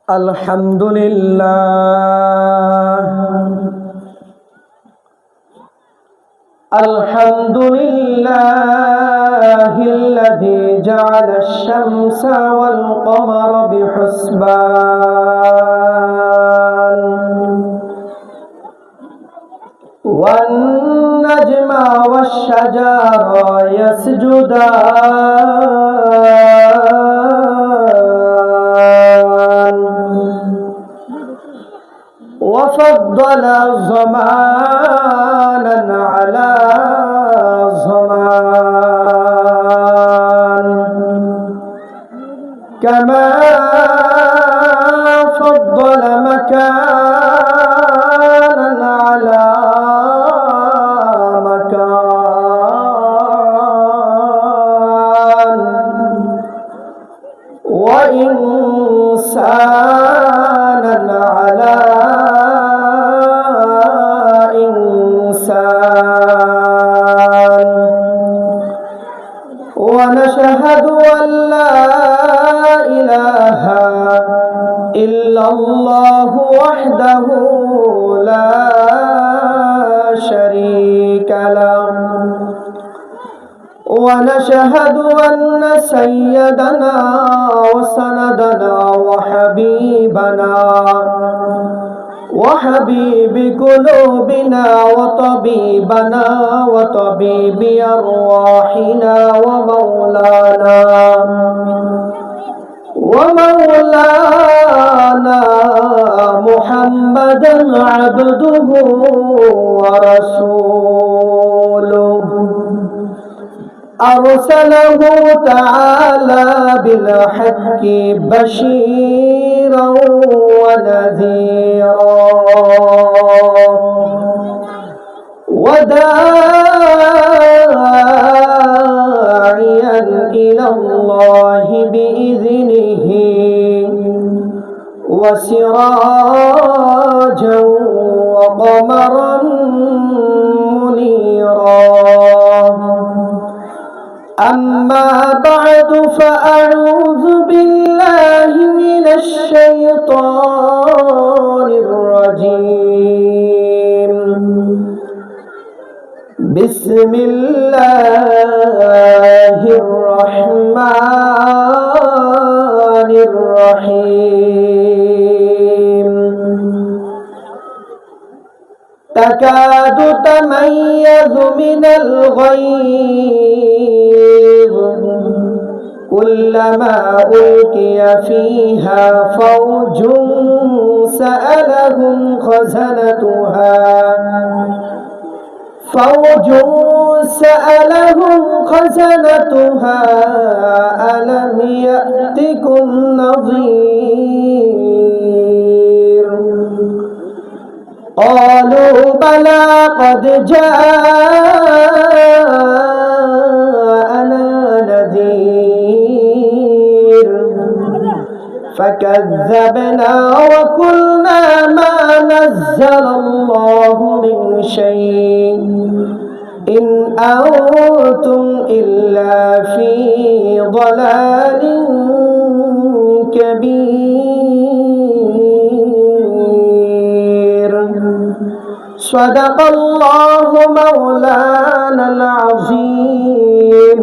الحمد لله الحمد لله الذي جعل الشمس والقمر بحسبان والنجم والشجر يسجدان وفضل زمانا على زمان كما فضل مكانا على مكان وإنسانا على إنسان ونشهد أن لا إله إلا الله وحده لا شريك له ونشهد أن سيدنا وسندنا وحبيبنا وحبيب قلوبنا وطبيبنا وطبيب أرواحنا ومولانا محمدا عبده ورسوله أرسله تعالى بالحق بشيرا ونذيرا وداعيا إلى الله بإذنه وسراجا وقمرا منيرا أما بعد فأعوذ بالله من الشيطان الرجيم بسم الله الرحمن الرحيم تكاد تميز من الغيظ كلما ألقي فيها فوج سألهم خزنتها ألم يأتكم نظير قالوا بلى قد جاءنا نذير فكذبنا وقلنا ما نزل الله من شيء إن أنتم إلا في ضلال كبير صدق الله مولانا العظيم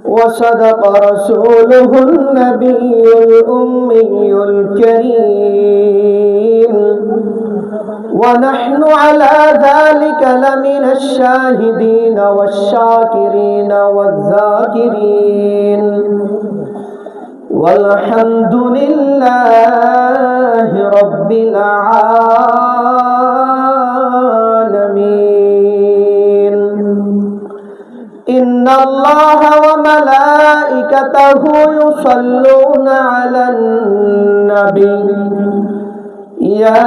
وصدق رسوله النبي الأمي الكريم ونحن على ذلك لمن الشاهدين والشاكرين والذاكرين والحمد لله رب العالمين إن الله وملائكته يصلون على النبي يا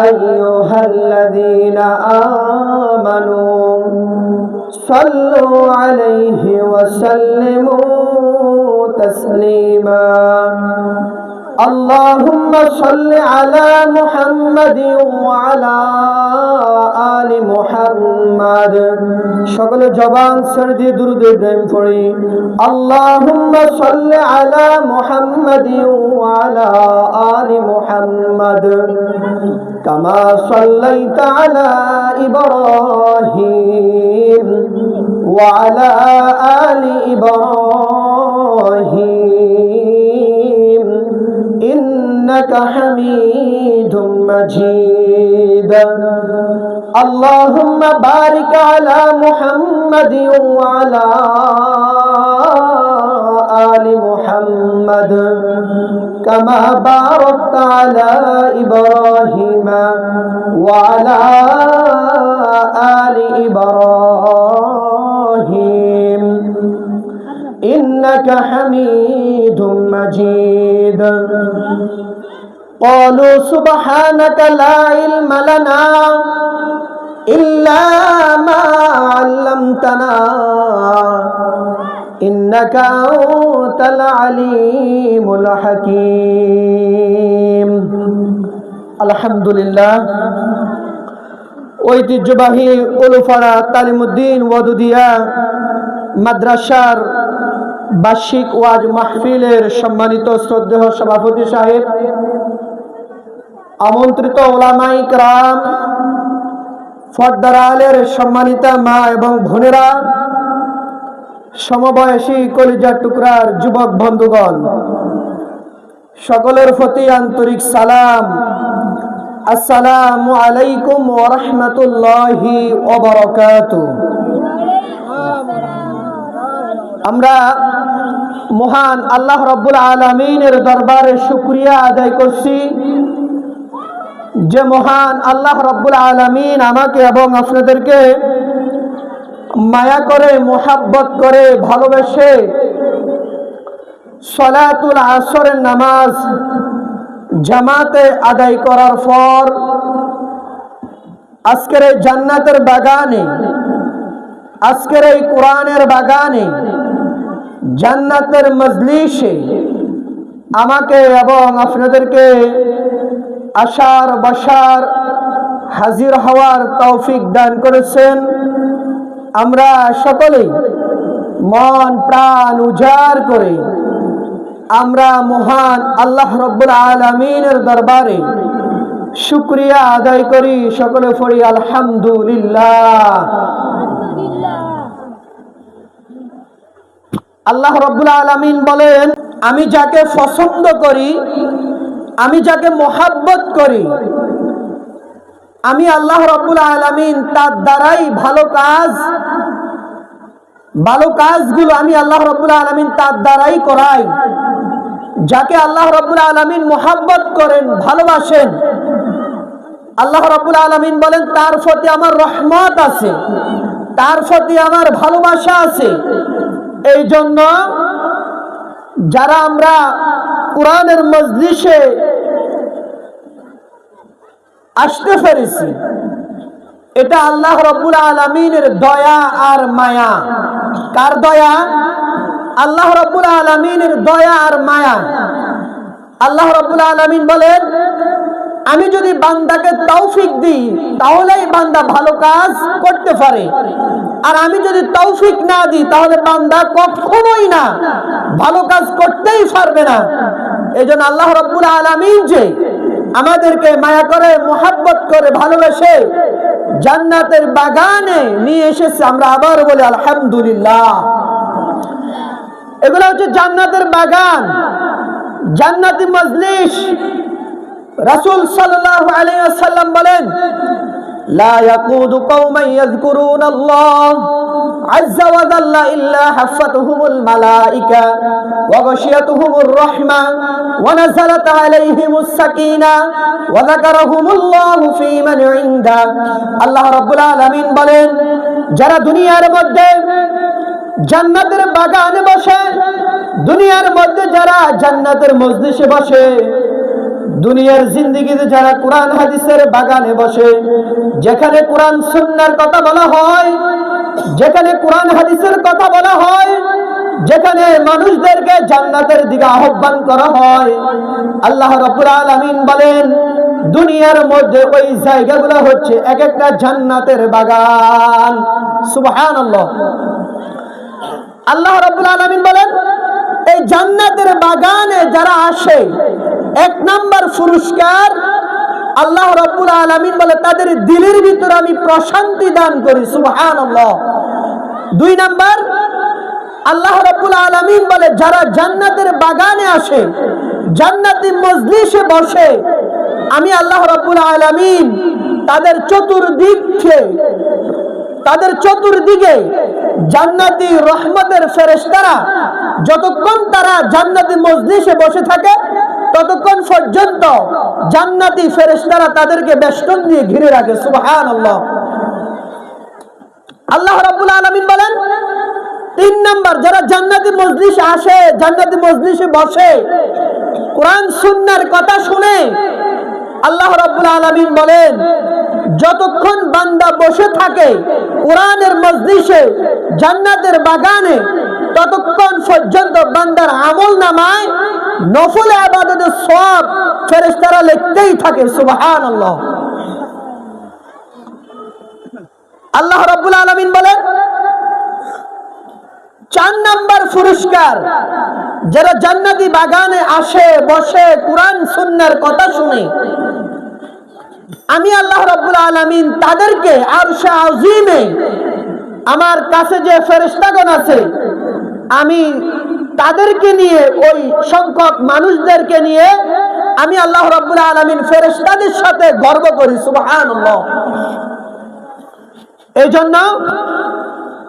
أيها الذين آمنوا صلوا عليه وسلموا تسليما اللهم صل على محمد وعلى آل محمد সকলে জবান ছেড়ে দিয়ে দুরূদ ইব্রাহিম পড়ি اللهم صل على محمد وعلى آل محمد كما صليت على إبراهيم وعلى آل إبراهيم إنك حميد مجيد اللهم بارك على محمد وعلى آل محمد كما باركت على إبراهيم وعلى آل إبراهيم إنك حميد مجيد قالوا سبحانك لا علم لنا إلا ما علمتنا إنك أنت العليم الحكيم الحمد لله ঐতিহ্যবাহী উলুফারা তালিমউদ্দিন ওয়াদুদিয়া মাদ্রাসার বার্ষিক ওয়াজ মাহফিলের সম্মানিত শ্রদ্ধেয় সভাপতি সাহেব, আমন্ত্রিত ওলামায়ে কেরাম, পর্দার আড়ালের সম্মানিতা মা এবং বোনেরা, সমবয়সী কলিজার টুকরার যুবক বন্ধুগণ, সকলের প্রতি আন্তরিক সালাম। আসসালামু আলাইকুম ওয়া রাহমাতুল্লাহি ওয়া বারাকাতুহু। আমরা মহান আল্লাহ রাব্বুল আলামিনের দরবারে শুকরিয়া আদায় করছি যে মহান আল্লাহ রাব্বুল আলামিন আমাকে এবং আপনাদেরকে মায়া করে, মোহাব্বত করে, ভালোবেসে সালাতুল আসরের নামাজ জামাতে আদায় করার পর আজকের এই জান্নাতের বাগানে, আজকের এই কোরআনের বাগানে, জান্নাতের মজলিসে আমাকে এবং আপনাদেরকে আশার বসার হাজির হওয়ার তৌফিক দান করেছেন। আমরা সকলেই মন প্রাণ উজাড় করে আমরা মহান আল্লাহ রাব্বুল আলামিনের দরবারে শুকরিয়া আদায় করি। সকলে পড়ি আলহামদুলিল্লাহ। আল্লাহ রাব্বুল আলামিন বলেন, আমি যাকে পছন্দ করি, আমি যাকে মোহাব্বত করি, আমি আল্লাহ রাব্বুল আলামিন তার দ্বারাই ভালো কাজগুলো আমি আল্লাহ রাব্বুল আলামিন তার দ্বারাই করাই। যাকে আল্লাহ রাব্বুল আলামিন মোহাব্বত করেন, ভালোবাসেন, আল্লাহ রাব্বুল আলামিন বলেন তার প্রতি আমার রহমত আছে, তার প্রতি আমার ভালোবাসা আছে। এই জন্য যারা আমরা কোরআনের মজলিসে আসতে পেরেছি, এটা আল্লাহ রাব্বুল আলামিনের দয়া আর মায়া। কার দয়া? আল্লাহ রাব্বুল আলামিনের দয়া আর মায়া। আল্লাহ রাব্বুল আলামিন বলেন, আমি যদি বান্দাকে তৌফিক দিই তাহলেই বান্দা ভালো কাজ করতে পারে, আর আমি যদি তৌফিক না দিই তাহলে বান্দা কখনোই না ভালো কাজ করতেই পারবে না। এজন্য আল্লাহ রাব্বুল আলামিন যে আমাদেরকে মায়া করে, মোহাব্বত করে, ভালোবেসে জান্নাতের বাগানে নিয়ে এসেছে, আমরা আবার বলি আলহামদুলিল্লাহ। এগুলো হচ্ছে জান্নাতের বাগান, জান্নাতি মজলিস। রাসূল সাল্লাল্লাহু আলাইহি ওয়াসাল্লাম বলেন, লা ইয়াকুদু কওমান ইয়াযকুরুনাল্লাহ আযজা ওয়া জাল্লা ইল্লা হাফাতুহুমুল মালায়েকা ওয়া গাশিয়াতুহুমুর রাহমা ওয়া নাযালাত আলাইহিমুস সাকিনা ওয়া যাকারাহুমুল্লাহু ফী মান ইনদা। আল্লাহ রাব্বুল আলামিন বলেন, যারা দুনিয়ার মধ্যে জান্নাতের বাগানে বসে, দুনিয়ার মধ্যে যারা জান্নাতের মজলিসে বসে, দুনিয়ার জিন্দেগিতে যারা কোরআন হাদিসের বাগানে বসে, যেখানে কোরআন সুন্নাহর কথা বলা হয়, যেখানে কোরআন হাদিসের কথা বলা হয়, যেখানে মানুষদেরকে জান্নাতের দিকে আহ্বান করা হয়, আল্লাহ রাব্বুল আলামিন বলেন দুনিয়ার মধ্যে ওই জায়গাগুলো হচ্ছে এক একটা জান্নাতের বাগান। সুবহানাল্লাহ। আল্লাহ রাব্বুল আলামিন বলেন এই জান্নাতের বাগানে যারা আসে, এক নাম্বার পুরস্কার আল্লাহ রাব্বুল আলামিন বলে তাদের দিলের ভিতরে আমি প্রশান্তি দান করি। সুবহানাল্লাহ। দুই নাম্বার আল্লাহ রাব্বুল আলামিন বলে যারা জান্নাতের বাগানে আসে, জান্নাতি মজলিসে বসে, আমি আল্লাহ রাব্বুল আলামিন তাদের চতুর্দিকে জান্নাতি রহমতের ফেরেশতারা, যতক্ষণ তারা জান্নাতি মজলিসে বসে থাকে ততক্ষণ পর্যন্ত জান্নাতি ফেরেশতারা তাদেরকে বেষ্টন দিয়ে ঘিরে রাখে। সুবহানাল্লাহ। আল্লাহ রাব্বুল আলামিন বলেন তিন নাম্বার যারা জান্নাতি মজলিসে আসে, জান্নাতি মজলিসে বসে, কোরআন সুন্নাহর কথা শুনে, আল্লাহ রাব্বুল আলামিন বলেন যতক্ষণ বান্দা বসে থাকে কোরআনের মজলিসে, জান্নাতের বাগানে, ততক্ষণ পর্যন্ত বান্দার আমলনামায় নফল ইবাদতের সওয়াব ফেরেশতারা লিখতেই থাকে। সুবহানাল্লাহ। আল্লাহ রাব্বুল আলামিন বলেন চার নাম্বার পুরস্কার যারা জান্নাতি বাগানে আসে, বসে, কোরআন সুন্নাহর কথা শুনে, আমি আল্লাহ রাব্বুল আলামিন তাদেরকে আরশে আজিমে আমার কাছে যে ফেরেশতাগণ আছে, আমি তাদেরকে নিয়ে, ওই সংখ্যক মানুষদেরকে নিয়ে আমি আল্লাহ রাব্বুল আলামিন ফেরেশতাদের সাথে গর্ব করি। সুবহানাল্লাহ। এই জন্য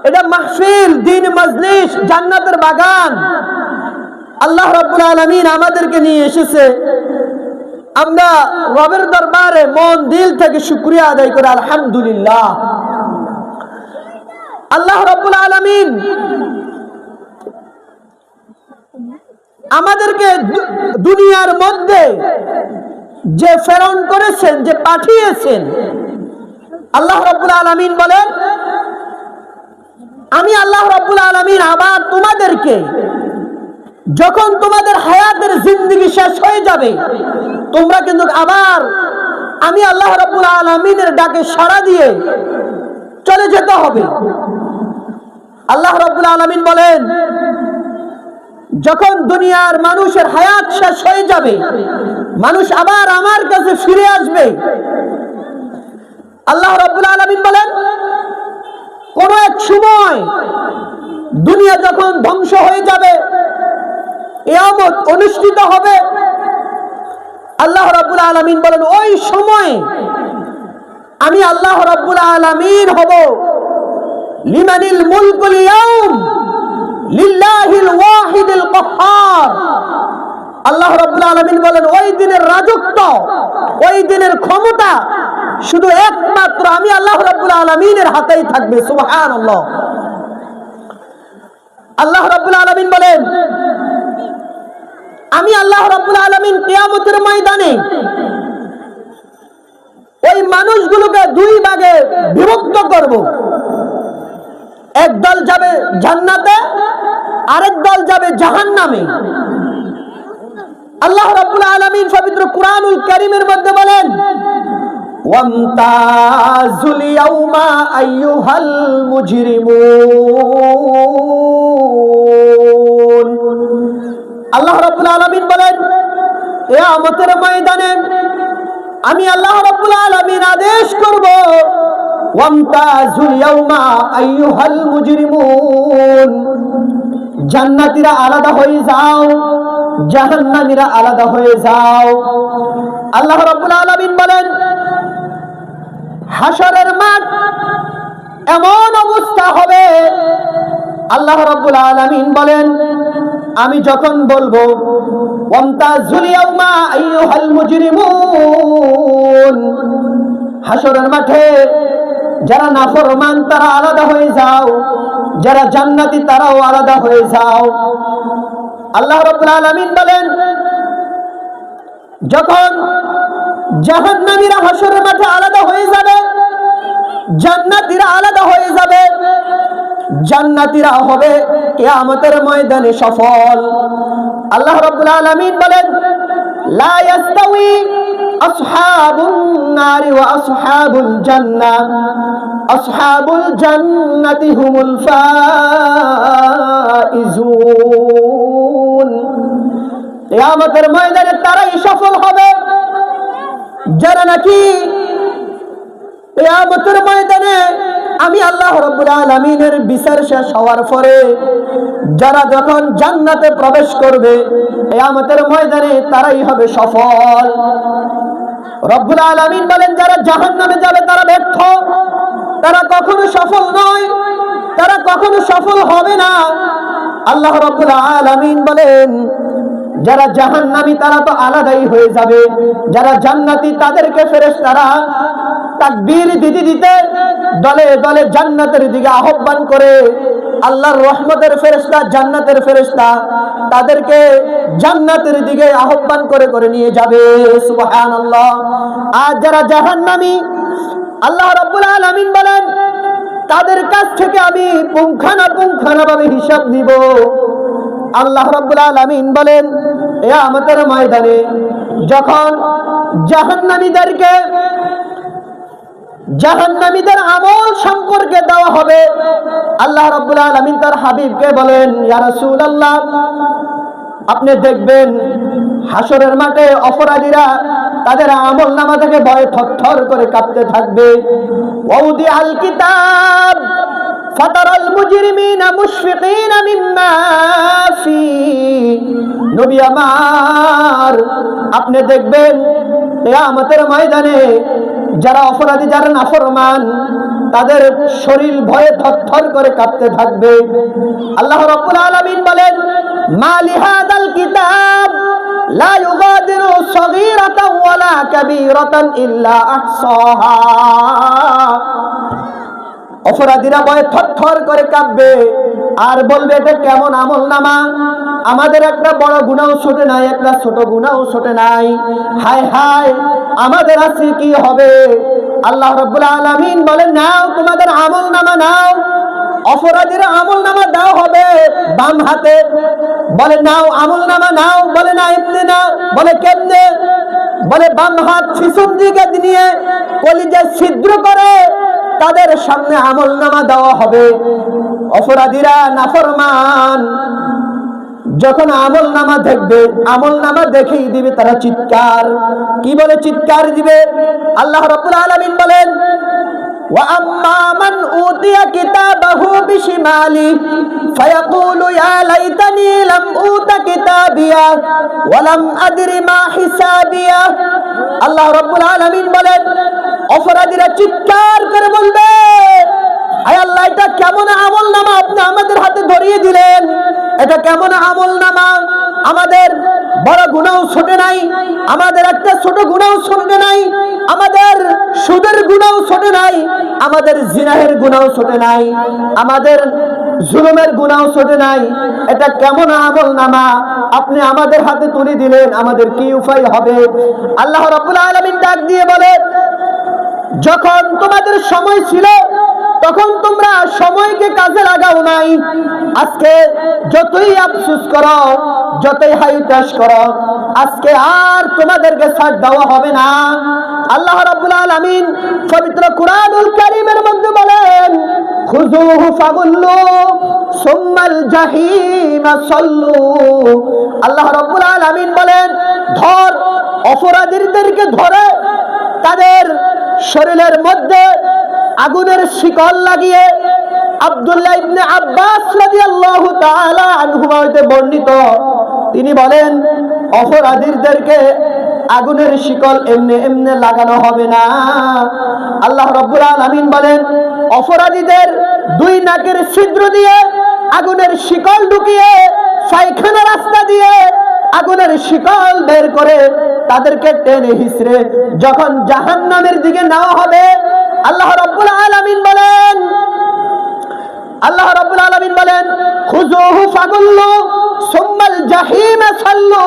এটা মাহফিল, দিন, মজলিস, জান্নাতের বাগান আল্লাহ রাব্বুল আলামিন আমাদেরকে নিয়ে এসেছে। আমরা রবের দরবারে মন দিল থেকে শুকরিয়া আদায় করি আলহামদুলিল্লাহ। আল্লাহ রাব্বুল আলামিন আমাদেরকে দুনিয়ার মধ্যে যে প্রেরণ করেছেন, যে পাঠিয়েছেন, আল্লাহ রাব্বুল আলামিন বলেন আমি আল্লাহ রাব্বুল আলামিন আবার তোমাদেরকে, যখন তোমাদের হায়াতের জিন্দেগি শেষ হয়ে যাবে, তোমরা কিন্তু আবার আমি আল্লাহ রাব্বুল আলামিনের ডাকে সাড়া দিয়ে চলে যেতে হবে। আল্লাহ রাব্বুল আলামিন বলেন যখন দুনিয়ার মানুষের হায়াত শেষ হয়ে যাবে, মানুষ আবার আমার কাছে ফিরে আসবে। আল্লাহ রাব্বুল আলামিন বলেন কোন এক সময় দুনিয়া যখন ধ্বংস হয়ে যাবে, কিয়ামত অনুষ্ঠিত হবে, আল্লাহ রাব্বুল আলামিন বলেন ওই সময় আমি আল্লাহ রাব্বুল আলামিন হব লিমানিল মুলকুল ইয়াউম লিল্লাহিল ওয়াহিদিল কাহ্হার। আল্লাহ রাব্বুল আলামিন বলেন ওই দিনের রাজত্ব, ওই দিনের ক্ষমতা শুধু একমাত্র আমি আল্লাহ রাব্বুল আলামিনের হাতেই থাকবে। সুবহানাল্লাহ। আল্লাহ রাব্বুল আলামিন বলেন আমি আল্লাহ রাব্বুল আলামিন কিয়ামতের ময়দানে ওই মানুষগুলোকে দুই ভাগে বিভক্ত করব। এক দল যাবে জান্নাতে, আরেক দল যাবে জাহান্নামে। আল্লাহ রাব্বুল আলামিন পবিত্র কুরআনুল কারীমের মধ্যে বলেন ওয়ামতাজুল ইয়াউমা আইয়ুহাল মুজরিমুন। আল্লাহ রাব্বুল আলামিন বলেন কিয়ামতের ময়দানে আমি আল্লাহ রাব্বুল আলামিন আদেশ করব ওয়ামতাজুল ইয়াউমা আইয়ুহাল মুজরিমুন, জান্নাতীরা আলাদা হয়ে যাও, জাহান্নামীরা আলাদা হয়ে যাও। আল্লাহ রাব্বুল আলামিন বলেন হাশরের মাঠ এমন অবস্থা হবে, আল্লাহ রাব্বুল আলামিন বলেন আমি যখন বলবো ওয়ামতাজুল ইয়াউমা আইয়ুহাল মুজরিমুন, হাশরের মাঠে যারা নাফরমান তারা আলাদা হয়ে যাও, যারা জান্নাতি তারাও আলাদা হয়ে যাও। আল্লাহ রাব্বুল আলামিন বলেন যখন জাহান্নামীরা হাশরের মাঠে আলাদা হয়ে যাবে, জান্নাতীরা আলাদা হয়ে যাবে, জান্নাতীরা হবে কিয়ামতের ময়দানে সফল। আল্লাহ রাব্বুল আলামিন বলেন, লা ইয়াস্তাউই আসহাবুন নারি ওয়া আসহাবুল জান্নাহ, আসহাবুল জান্নাতি হুমুল ফাইজুন। কিয়ামতের ময়দানে তারাই সফল হবে যারা নাকি কিয়ামতের ময়দানে আমি আল্লাহ রাব্বুল আলামিনের বিচার শেষ হওয়ার পরে যারা যখন জান্নাতে প্রবেশ করবে কিয়ামতের ময়দানে তারাই হবে সফল। রব্বুল আলামিন বলেন, যারা জাহান্নামে যাবে তারা ব্যর্থ, তারা কখনো সফল নয়, তারা কখনো সফল হবে না। আল্লাহ রাব্বুল আলামিন বলেন, যারা জাহান্নামী তারা তো আলাদাই হয়ে যাবে, যারা জান্নাতি তাদেরকে ফেরেশতারা তাকবীর দিতে দিতে দলে দলে জান্নাতের দিকে আহ্বান করে। আল্লাহর রহমতের ফেরেশতা, জান্নাতের ফেরেশতা তাদেরকে জান্নাতের দিকে আহ্বান করে করে নিয়ে যাবে। সুবহানাল্লাহ। আর যারা জাহান্নামী, আল্লাহ রাব্বুল আলামিন বলেন, তাদের কাছ থেকে আমি পুঙ্খানুপুঙ্খভাবে হিসাব নিব। আল্লাহ রাব্বুল আলামিন বলেন, কিয়ামতের ময়দানে যখন জাহান্নামীদের আমল সম্পর্কে দেওয়া হবে, আল্লাহ রাব্বুল আলামিন তার হাবিবকে বলেন, ইয়া রাসূলুল্লাহ, আপনি দেখবেন হাসরের মাঠে অপরাধীরা তাদের আমলনামা থেকে ভয়ে থরথর করে কাঁপতে থাকবে। ওয়াউদি আল কিতাব ফাতারাল মুজরিমিনা মুশফিকিনা মিম্মা ফি। নবী আমার, আপনি দেখবেন কিয়ামতের ময়দানে যারা অপরাধী, যারা নাফরমান, তাদের শরীর ভয়ে থরথর করে কাঁপতে থাকবে। আল্লাহ রাব্বুল আলামিন বলেন, মা লিহাদাল কিতাব লা ইউগাদিরু সগীরাতান ওয়ালা কাবীরাতান ইল্লা আহসাহা। অপরাধীরা ভয়ে থরথর করে কাঁপবে আর বলবে, এটা কেমন আমলনামা, আমাদের একটা বড় গুনাহ ছোটে নাই, একটা ছোট গুনাহ ছোটে নাই, হায় হায় আমাদের আজকে কি হবে। আল্লাহ রাব্বুল আলামিন বলেন, নাও তোমাদের আমলনামা নাও। অপরাধীরা আমলনামা দেওয়া হবে বাম হাতে। বলে, নাও আমলনামা নাও। বলে, না এমনি না। বলে, কেমনে? বলে, বাম হাত পিছন দিকে নিয়ে কলিজা ছিদ্র করে তাদের সামনে আমলনামা দেওয়া হবে। অপরাধীরা, নাফরমান যখন আমলনামা দেখবে, আমলনামা দেখেই দিবে তারা চিৎকার। কি বলে চিৎকার দিবে? আল্লাহ রাব্বুল আলামিন বলেন, ওয়া আম্মা মান উতিয়া কিতাবাহু বিশিমালি ফায়াকুলু ইয়া লাইতানি লাম উতা কিতাবিয়া ওয়া লাম আদরি মা হিসাবিয়া। আল্লাহ রাব্বুল আলামিন বলেন, অপরাধীরা চিৎকার করে বলবে, আয় আল্লাহ, এটা কেমন আমলনামা আপনি আমাদের হাতে ধরিয়ে দিলেন, এটা কেমন আমলনামা, আমাদের বড় গুনাহ ছোটে নাই, আমাদের একটা ছোট গুনাহ ছোটে নাই, আমাদের সুদের গুনাহ ছোটে নাই, আমাদের জিনাহের গুনাহ ছোটে নাই, আমাদের জুলুমের গুনাহ ছোটে নাই, এটা কেমন আমলনামা আপনি আমাদের হাতে তুলে দিলেন, আমাদের কি উপায় হবে? আল্লাহ রাব্বুল আলামিন ডাক দিয়ে বলে, যখন তোমাদের সময় ছিল তখন তোমরা সময়কে কাজে লাগাও নাই। আজকে যতই আফসোস করো, যতই হাইতাস করো, আজকে আর তোমাদেরকে ছাড় দেওয়া হবে না। আল্লাহ রাব্বুল আলামিন পবিত্র কুরআনুল কারীমের মধ্যে বলেন, খুযুহু ফাগুল্লু সুম্মাল জাহিমা সাল্লু। আল্লাহ রাব্বুল আলামিন বলেন, ধর, অপরাধীদেরকে ধরে তাদের শরীরের মধ্যে আগুনের শিকল লাগিয়ে। আব্দুল্লাহ ইবনে আব্বাস রাদিয়াল্লাহু তাআলা আনহুমা হতে বর্ণিত, তিনি বলেন, অপরাধীদেরকে আগুনের শিকল এমনি এমনি লাগানো হবে না। আল্লাহ রাব্বুল আলামিন বলেন, অপরাধীদের দুই নাকের ছিদ্র দিয়ে আগুনের শিকল ঢুকিয়ে, পায়খানা রাস্তা দিয়ে আগুনের শিকল বের করে তাদেরকে টেনে হিসড়ে যখন জাহান্নামের দিকে নেওয়া হবে, আল্লাহ রাব্বুল আলামিন বলেন, খুযুহু ফাগুল্লু সুম্মাল জাহিমা সাল্লু।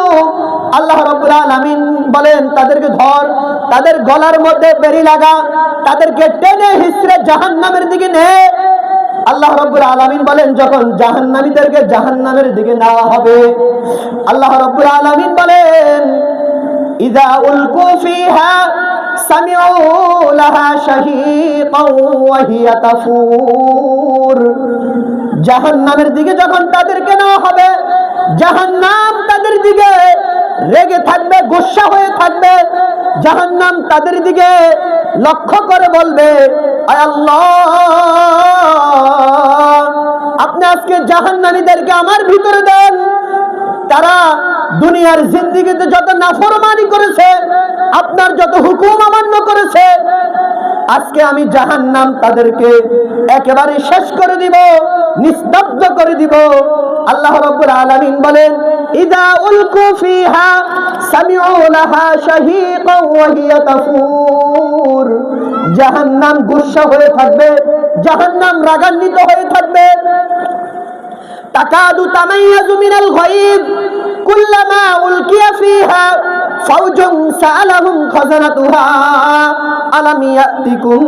আল্লাহ রাব্বুল আলামিন বলেন, তাদেরকে ধর, তাদের গলার মধ্যে বেরি লাগা, তাদেরকে টেনে হিসড়ে জাহান্নামের দিকে নে। আল্লাহ রাব্বুল আলামিন বলেন যখন জাহান্নামীদেরকে জাহান্নামের দিকে নেওয়া হবে, আল্লাহ রাব্বুল আলামিন বলেন ইযা উলকু ফিহা সামিউ লাহা শাহীকাও ওয়া হিয়া তাফুর। জাহান্নামের দিকে যখন তাদেরকে নেওয়া হবে, জাহান্নাম তাদের দিকে রেগে থাকবে, গুসা হয়ে থাকবে। জাহান্নাম তাদের দিকে লক্ষ্য করে বলবে, আয় আল্লাহ, আপনি আজকে জাহান্নামীদেরকে আমার ভিতরে দেন। তারা দুনিয়ার জিন্দেগিতে যত নাফরমানি করেছে, আপনার যত হুকুম অমান্য করেছে, আজকে আমি জাহান্নাম তাদেরকে একেবারে শেষ করে দিব, নিস্তব্ধ করে দিব। আল্লাহ রাব্বুল আলামিন বলেন ইযা উলকু ফিহা সামিউ লাহা শাহীকাও ওয়া হিয়া তাফুর। জাহান্নাম গুসা হয়ে থাকবে, জাহান্নাম রাগান্বিত হয়ে থাকবে। তাকাদু তামাইয়াজু মিনাল গায়ব কুল্লামা উলকিয়া ফিহা ফাওজুন সাআলাহুম খাজানাতুহা আলাম ইয়াতিকুম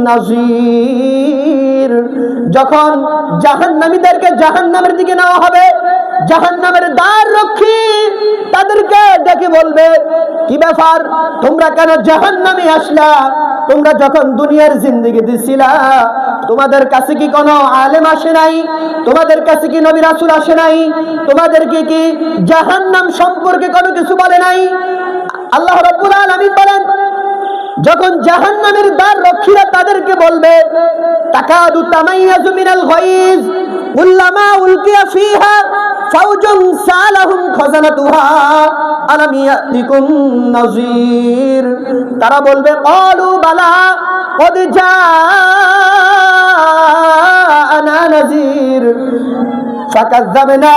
নাযীর। যখন জাহান্নামীদেরকে জাহান্নামের দিকে নেওয়া হবে, জাহান্নামের দ্বার রক্ষী তাদেরকে ডেকে বলবে, কি ব্যাপার, তোমরা কেন জাহান্নামে আসলা? তোমরা যখন দুনিয়ার জিন্দেগিতে ছিলা, তোমাদের কাছে কি কোনো আলেম আসে নাই? তোমাদের কাছে কি নবী রাসূল আসে নাই? তোমাদেরকে কি জাহান্নাম সম্পর্কে কোনো কিছু বলে নাই? আল্লাহ রাব্বুল আলামিন বলেন যখন জাহান্নামের দ্বার রক্ষীরা তাদেরকে বলবে, তাকাদু তামাইয়াজু মিনাল গায়জ কুল্লামা উলকিয়া ফিহা ফাওজুন সালাহুম খাজানাতুহা আলাম ইয়াতিকুম নাযীর। তারা বলবে, ক্বালু বালা ক্বাদ জাআনা নাযীর ফাকাযযাবনা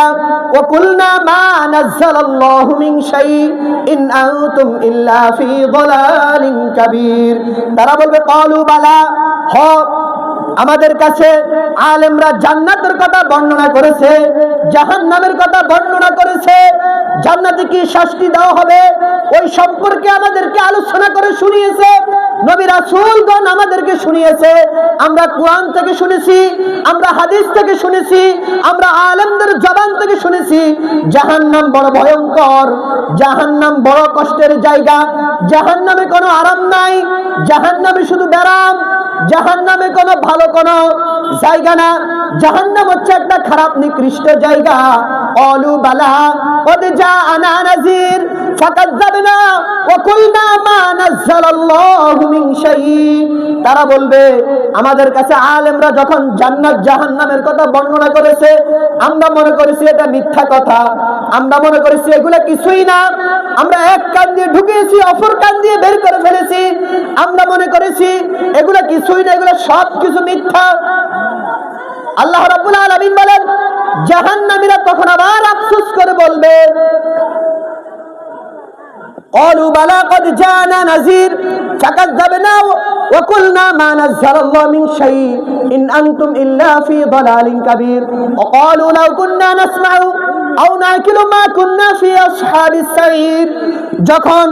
ওয়া কুলনা মা নাযালাল্লাহু মিন শাইইন ইন আনতুম ইল্লা ফি যালালিন কাবীর। তারা বলবে, ক্বালু বালা, হক, আমাদের কাছে আলেমরা জান্নাতের কথা বর্ণনা করেছে, জাহান্নামের কথা বর্ণনা করেছে, জান্নাতে কি শাস্তি দেওয়া হবে ওই সম্পর্কে আমাদেরকে আলোচনা করে শুনিয়েছে, নবী রাসূলগণ আমাদেরকে শুনিয়েছে, আমরা কোরআন থেকে শুনেছি, আমরা হাদিস থেকে শুনেছি, আমরা আলেমদের জবান থেকে শুনেছি। জাহান্নাম বড় ভয়ঙ্কর, জাহান্নাম বড় কষ্টের জায়গা, জাহান্নামে কোনো আরাম নাই, জাহান্নামে শুধু ব্যারাম, জাহান্নামে কোনো ভালো কোনো জায়গা না, জাহান্নাম হচ্ছে একটা খারাপ নিকৃষ্ট জায়গা। ক্বালু বালা ক্বাদ জাআনা নাযীর ফাকাযযাবনা ওয়া কুলনা মা নাযালাল্লাহু মিন শাইইন। তারা বলবে, আমাদের কাছে আলেমরা যখন জান্নাত জাহান্নামের কথা বর্ণনা করেছে, আমরা মনে করেছি এটা মিথ্যা কথা, আমরা মনে করেছি এগুলা কিছুই না, আমরা এক কান দিয়ে ঢুকিয়েছি অপর কান দিয়ে বের করে ফেলেছি, আমরা মনে করেছি এগুলা কিছুই না, এগুলা সব কিছু মিথ্যা। আল্লাহ রাব্বুল আলামিন বলেন জাহান্নামীরা তখন আবার আফসোস করে বলবে, ক্বালু বালা ক্বাদ জাআনা নাযীর ফাকাযযাবনা ওয়া কুলনা মা নাযালাল্লাহু মিন শাইইন ইন আনতুম ইল্লা ফি যালালিন কাবীর ওয়া ক্বালু লাও কুন্না নাসমাউ আও নাকিলু মা কুন্না ফি আসহাবিস সাঈর। যখন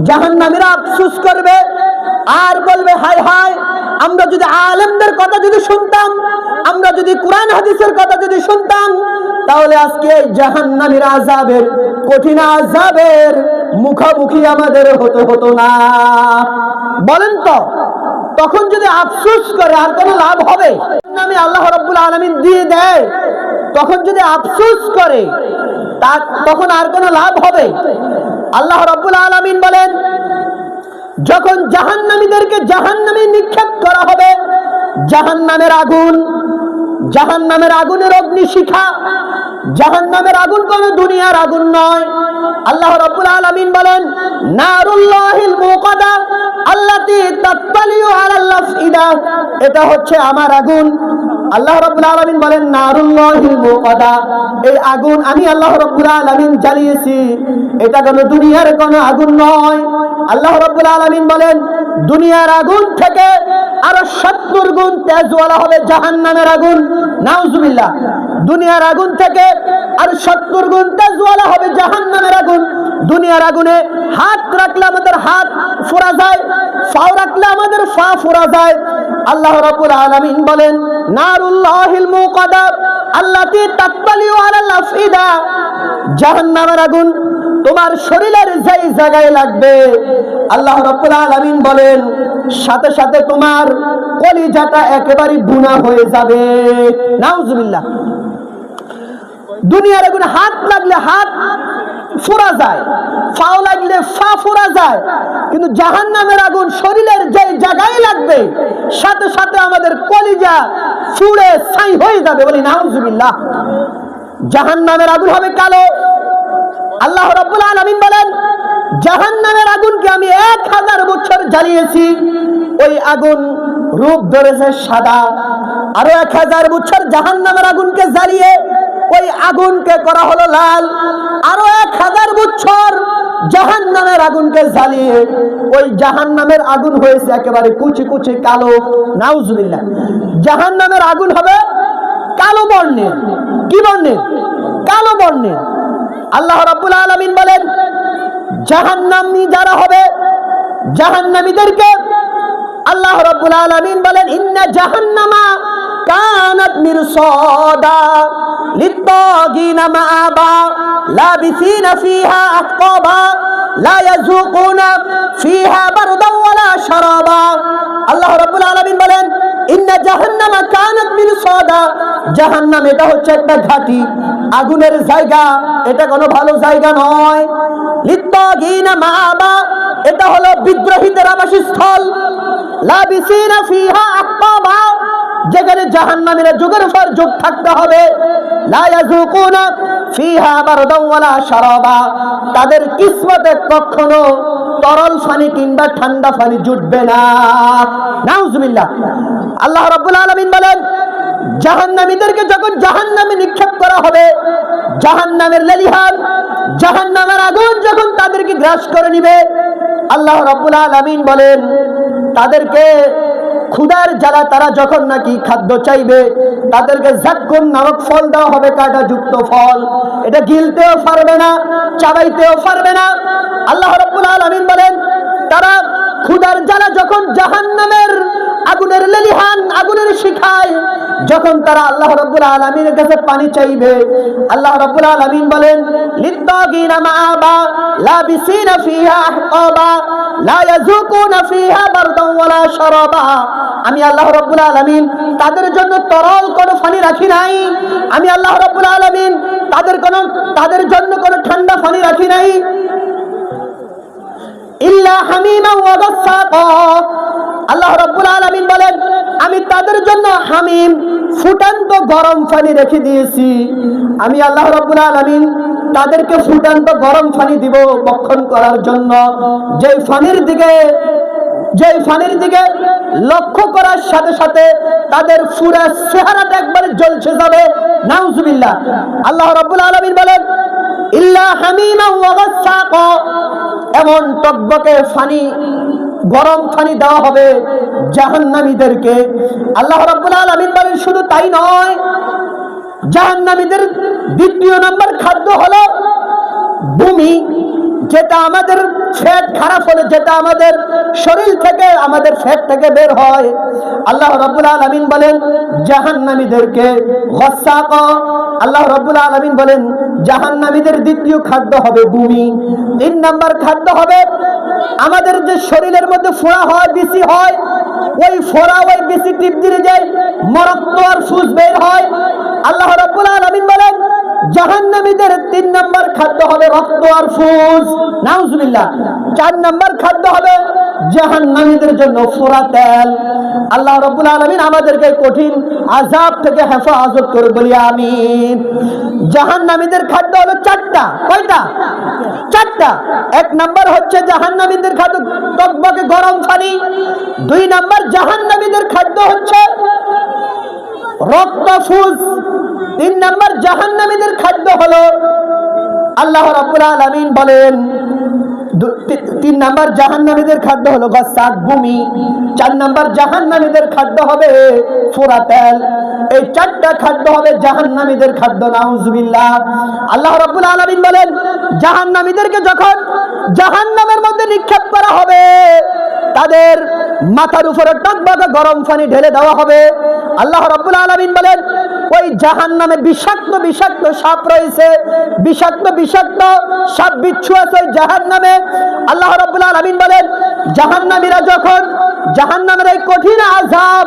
জাহান্নামীরা আফসোস করবে আর বলবে, হায় হায়, আমরা যদি আলেমদের কথা যদি শুনতাম, আমরা যদি কোরআন হাদিসের কথা যদি শুনতাম, তাহলে আজকে জাহান্নামীর আযাবের, কঠিন আযাবের মুখোমুখি আমাদের হতো না। বলেন তো, তখন যদি আফসোস করে আর কোনো লাভ হবে? আমি আল্লাহ রাব্বুল আলামিন দিয়ে দেয়, তখন যদি আফসোস করে তখন আর কোনো লাভ হবে? আল্লাহ রাব্বুল আলামিন বলেন যখন জাহান্নামীদেরকে জাহান্নামে নিক্ষেপ করা হবে, জাহান্নামের আগুন, জাহান্নামের আগুনের অগ্নিশিখা, জাহান্নামের আগুন কোনো দুনিয়ার আগুন নয়। আল্লাহ রাব্বুল আলামিন বলেন নারুল্লাহিল মুকাদা আল্লাতী তাত্তালিউ আলাল আফইদা, এটা হচ্ছে আমার আগুন। আল্লাহ রাব্বুল আলামিন বলেন নারুল্লাহিল মুকাদা, এই আগুন আমি আল্লাহ রাব্বুল আলামিন জ্বালিয়েছি, এটা কোনো দুনিয়ার কোনো আগুন নয়। আল্লাহ রাব্বুল আলামিন বলেন দুনিয়ার আগুন থেকে আরো 70 গুণ তেজওয়ালা হবে জাহান্নামের আগুন। নাউজুবিল্লাহ, দুনিয়ার আগুন থেকে আর 70 গুণ তেজওয়ালা হবে জাহান্নামের আগুন। দুনিয়ার আগুনে হাত রাখলে আমাদের হাত ফোড়া যায়, পা রাখলে আমাদের পা ফোড়া যায়, আল্লাহ রাব্বুল আলামিন বলেন নারুল্লাহিল মুকাদ্দা আল্লাতী তাত্তালিউ আলাল আফইদা, জাহান্নামের আগুন তোমার শরীরের যেই জায়গায় লাগবে আল্লাহ রাব্বুল আলামিন বলেন সাথে সাথে তোমার কলিজাটা একেবারে গুনাহ হয়ে যাবে। নাউজুবিল্লাহ। দুনিয়ার আগুন হাত লাগলে হাত ফুরা যায়, পাও লাগলে পা ফুরা যায়, কিন্তু জাহান্নামের আগুন শরীরের যে জায়গায় লাগবে সাথে সাথে আমাদের কলিজা ফুড়ে ছাই হয়ে যাবে। বলি নাউজুবিল্লাহ। জাহান্নামের আগুন হবে কালো। আল্লাহ রাব্বুল আলামিন বলেন জাহান্নামের আগুনকে আমি 1000 বছর জ্বালিয়েছি, ওই আগুন রূপ ধরেছে সাদা। আরো 1000 বছর জাহান্নামের আগুনকে জ্বালিয়ে ওই আগুনকে করা হলো লাল। আরো 1000 বছর জাহান্নামের আগুনকে জ্বালিয়ে ওই জাহান্নামের আগুন হয়েছে একেবারে কুচি কুচি কালো। নাউজুবিল্লাহ। জাহান্নামের আগুন হবে কালো বর্ণের। কি বর্ণের? কালো বর্ণের। আল্লাহ রাব্বুল আলামিন বলেন জাহান্নামী যারা হবে, জাহান্নামীদেরকে আল্লাহ রাব্বুল আলামিন বলেন ইন্না জাহান্নামা কানাত মিরসাদা লিত্তাগিনা মাআবা লাবিসিনা ফিহা আহকাবা লা ইয়াযুকুনা ফিহা বারদান ওয়ালা শারাবা। আল্লাহ রাব্বুল আলামিন বলেন ইন্না জাহান্নামা কানাত মিরসাদা, জাহান্নাম এটা হচ্ছে একটা ঘাঁটি, আগুনের জায়গা, এটা কোনো ভালো জায়গা নয়। লিত্তাগিনা মাআবা, এটা হলো বিদ্রোহীদের আবাসস্থল। লাবিসিনা ফিহা আহকাবা, যেখানে জাহান্নামীরা যুগের পর যুগ থাকতে হবে। লা ইয়াযুকুনা ফিহা বারদান ওয়ালা শারাবা, তাদের কিসমতে কখনো তরল পানি কিংবা ঠান্ডা পানি জুটবে না। নাউজুবিল্লাহ। আল্লাহ রাব্বুল আলামিন বলেন জাহান্নামীদেরকে যখন জাহান্নামে নিক্ষেপ করা হবে, জাহান্নামের লেলিহান, জাহান্নামের আগুন যখন তাদেরকে গ্রাস করে নিবে, আল্লাহ রাব্বুল আলামিন বলেন তাদেরকে ক্ষুধার জ্বালা তারা যখন নাকি খাদ্য চাইবে, তাদেরকে যাক্কুম নামক ফল দেওয়া হবে, কাঁটাযুক্ত ফল। এটা গিলতেও পারবে না, চাবাইতেও পারবে না। আল্লাহ রাব্বুল আলামিন বলেন তারা ক্ষুধার জ্বালা যখন জাহান্নামের আগুনের লেলিহান, আগুনের শিখায় যখন তারা আল্লাহ রাব্বুল আলামিনের কাছে পানি চাইবে, আল্লাহ রাব্বুল আলামিন বলেন লিত্তাগিনা মাআবা লাবিসিনা ফিহা আহকাবা লা ইয়াযুকুনা ফিহা বারদান ওয়ালা শারাবা। আমি আল্লাহ রাব্বুল আলামিন তাদের জন্য তরল কোনো পানি রাখি নাই। আমি আল্লাহ রাব্বুল আলামিন তাদের জন্য কোনো ঠান্ডা পানি রাখি নাই। ইল্লা হামিমা ওয়া গাসসাকা, আল্লাহ রাব্বুল আলামিন বলেন আমি তাদের জন্য হামিম ফুটান্ত গরম পানি রেখে দিয়েছি। আমি আল্লাহ রাব্বুল আলামিন তাদেরকে ফুটান্ত গরম পানি দিব বক্ষণ করার জন্য। যেই পানির দিকে লক্ষ্য করার সাথে সাথে তাদের পুরো চেহারাটা একবারে জ্বলছে যাবে। নাউজুবিল্লাহ। আল্লাহ রাব্বুল আলামিন বলেন ইল্লা হামিমা ওয়া গাসসাকা, এমন টকবকে পানি, গরম পানি দেওয়া হবে জাহান্নামীদেরকে। আল্লাহ রাব্বুল আলামিন বলেন শুধু তাই নয়, জাহান্নামীদের দ্বিতীয় নম্বর খাদ্য হলো ভূমি, যেটা আমাদের ফ্যাট খারাপ হলে, যেটা আমাদের শরীর থেকে, আমাদের ফ্যাট থেকে বের হয়। আল্লাহ রাব্বুল আলামিন বলেন জাহান্নামীদেরকে গাসসাকা। আল্লাহ রাব্বুল আলামিন বলেন জাহান্নামীদের দ্বিতীয় খাদ্য হবে ভূমি। 3 নম্বর খাদ্য হবে আমাদের যে শরীরের মধ্যে ফোড়া হয়, বিসি হয়, ওই ফোড়া, ওই বিসি টিপ দিলে যায় মরক্ত আর ফুস বের হয়। আল্লাহ রাব্বুল আলামিন বলেন জাহান্নামীদের 3 নম্বর খাদ্য হবে রক্ত আর ফুস। নাউজুবিল্লাহ। 4 নম্বর খাদ্য হবে জাহান্নামীদের জন্য ফোড়া তেল। আল্লাহ রাব্বুল আলামিন আমাদেরকে কঠিন আযাব থেকে হেফাজত করে, বলি আমিন। জাহান্নামীদের খাদ্য হলো 4টা। কয়টা? 4টা। 1 নম্বর হচ্ছে জাহান্নামীদের খাদ্য টকবকে গরম পানি। 2 নম্বর জাহান্নামীদের খাদ্য হচ্ছে রক্ত ফুস। 3 নম্বর জাহান্নামীদের খাদ্য হলো, আল্লাহ রাব্বুল আলামিন বলেন তিন নাম্বার জাহান্নামীদের খাদ্য হলো গাসাক ভূমি, 4 নাম্বার জাহান্নামীদের খাদ্য হবে ফোড়া তেল। এই 4টা খাদ্য হবে জাহান্নামীদের খাদ্য। নাউজুবিল্লাহ। আল্লাহ রাব্বুল আলামিন বলেন, জাহান্নামীদেরকে যখন জাহান্নামের মধ্যে নিক্ষেপ করা হবে, তাদের মাথার উপরে টকবকে গরম পানি ঢেলে দেওয়া হবে। আল্লাহ রাব্বুল আলামিন বলেন, ওই জাহান্নামে বিষাক্ত বিষাক্ত সাপ রয়েছে, বিষাক্ত বিষাক্ত সাপ বিচ্ছু আছে ওই জাহান্নামে। আল্লাহ রাব্বুল আলামিন বলেন, জাহান্নামীরা যখন জাহান্নামের এই কঠিন আযাব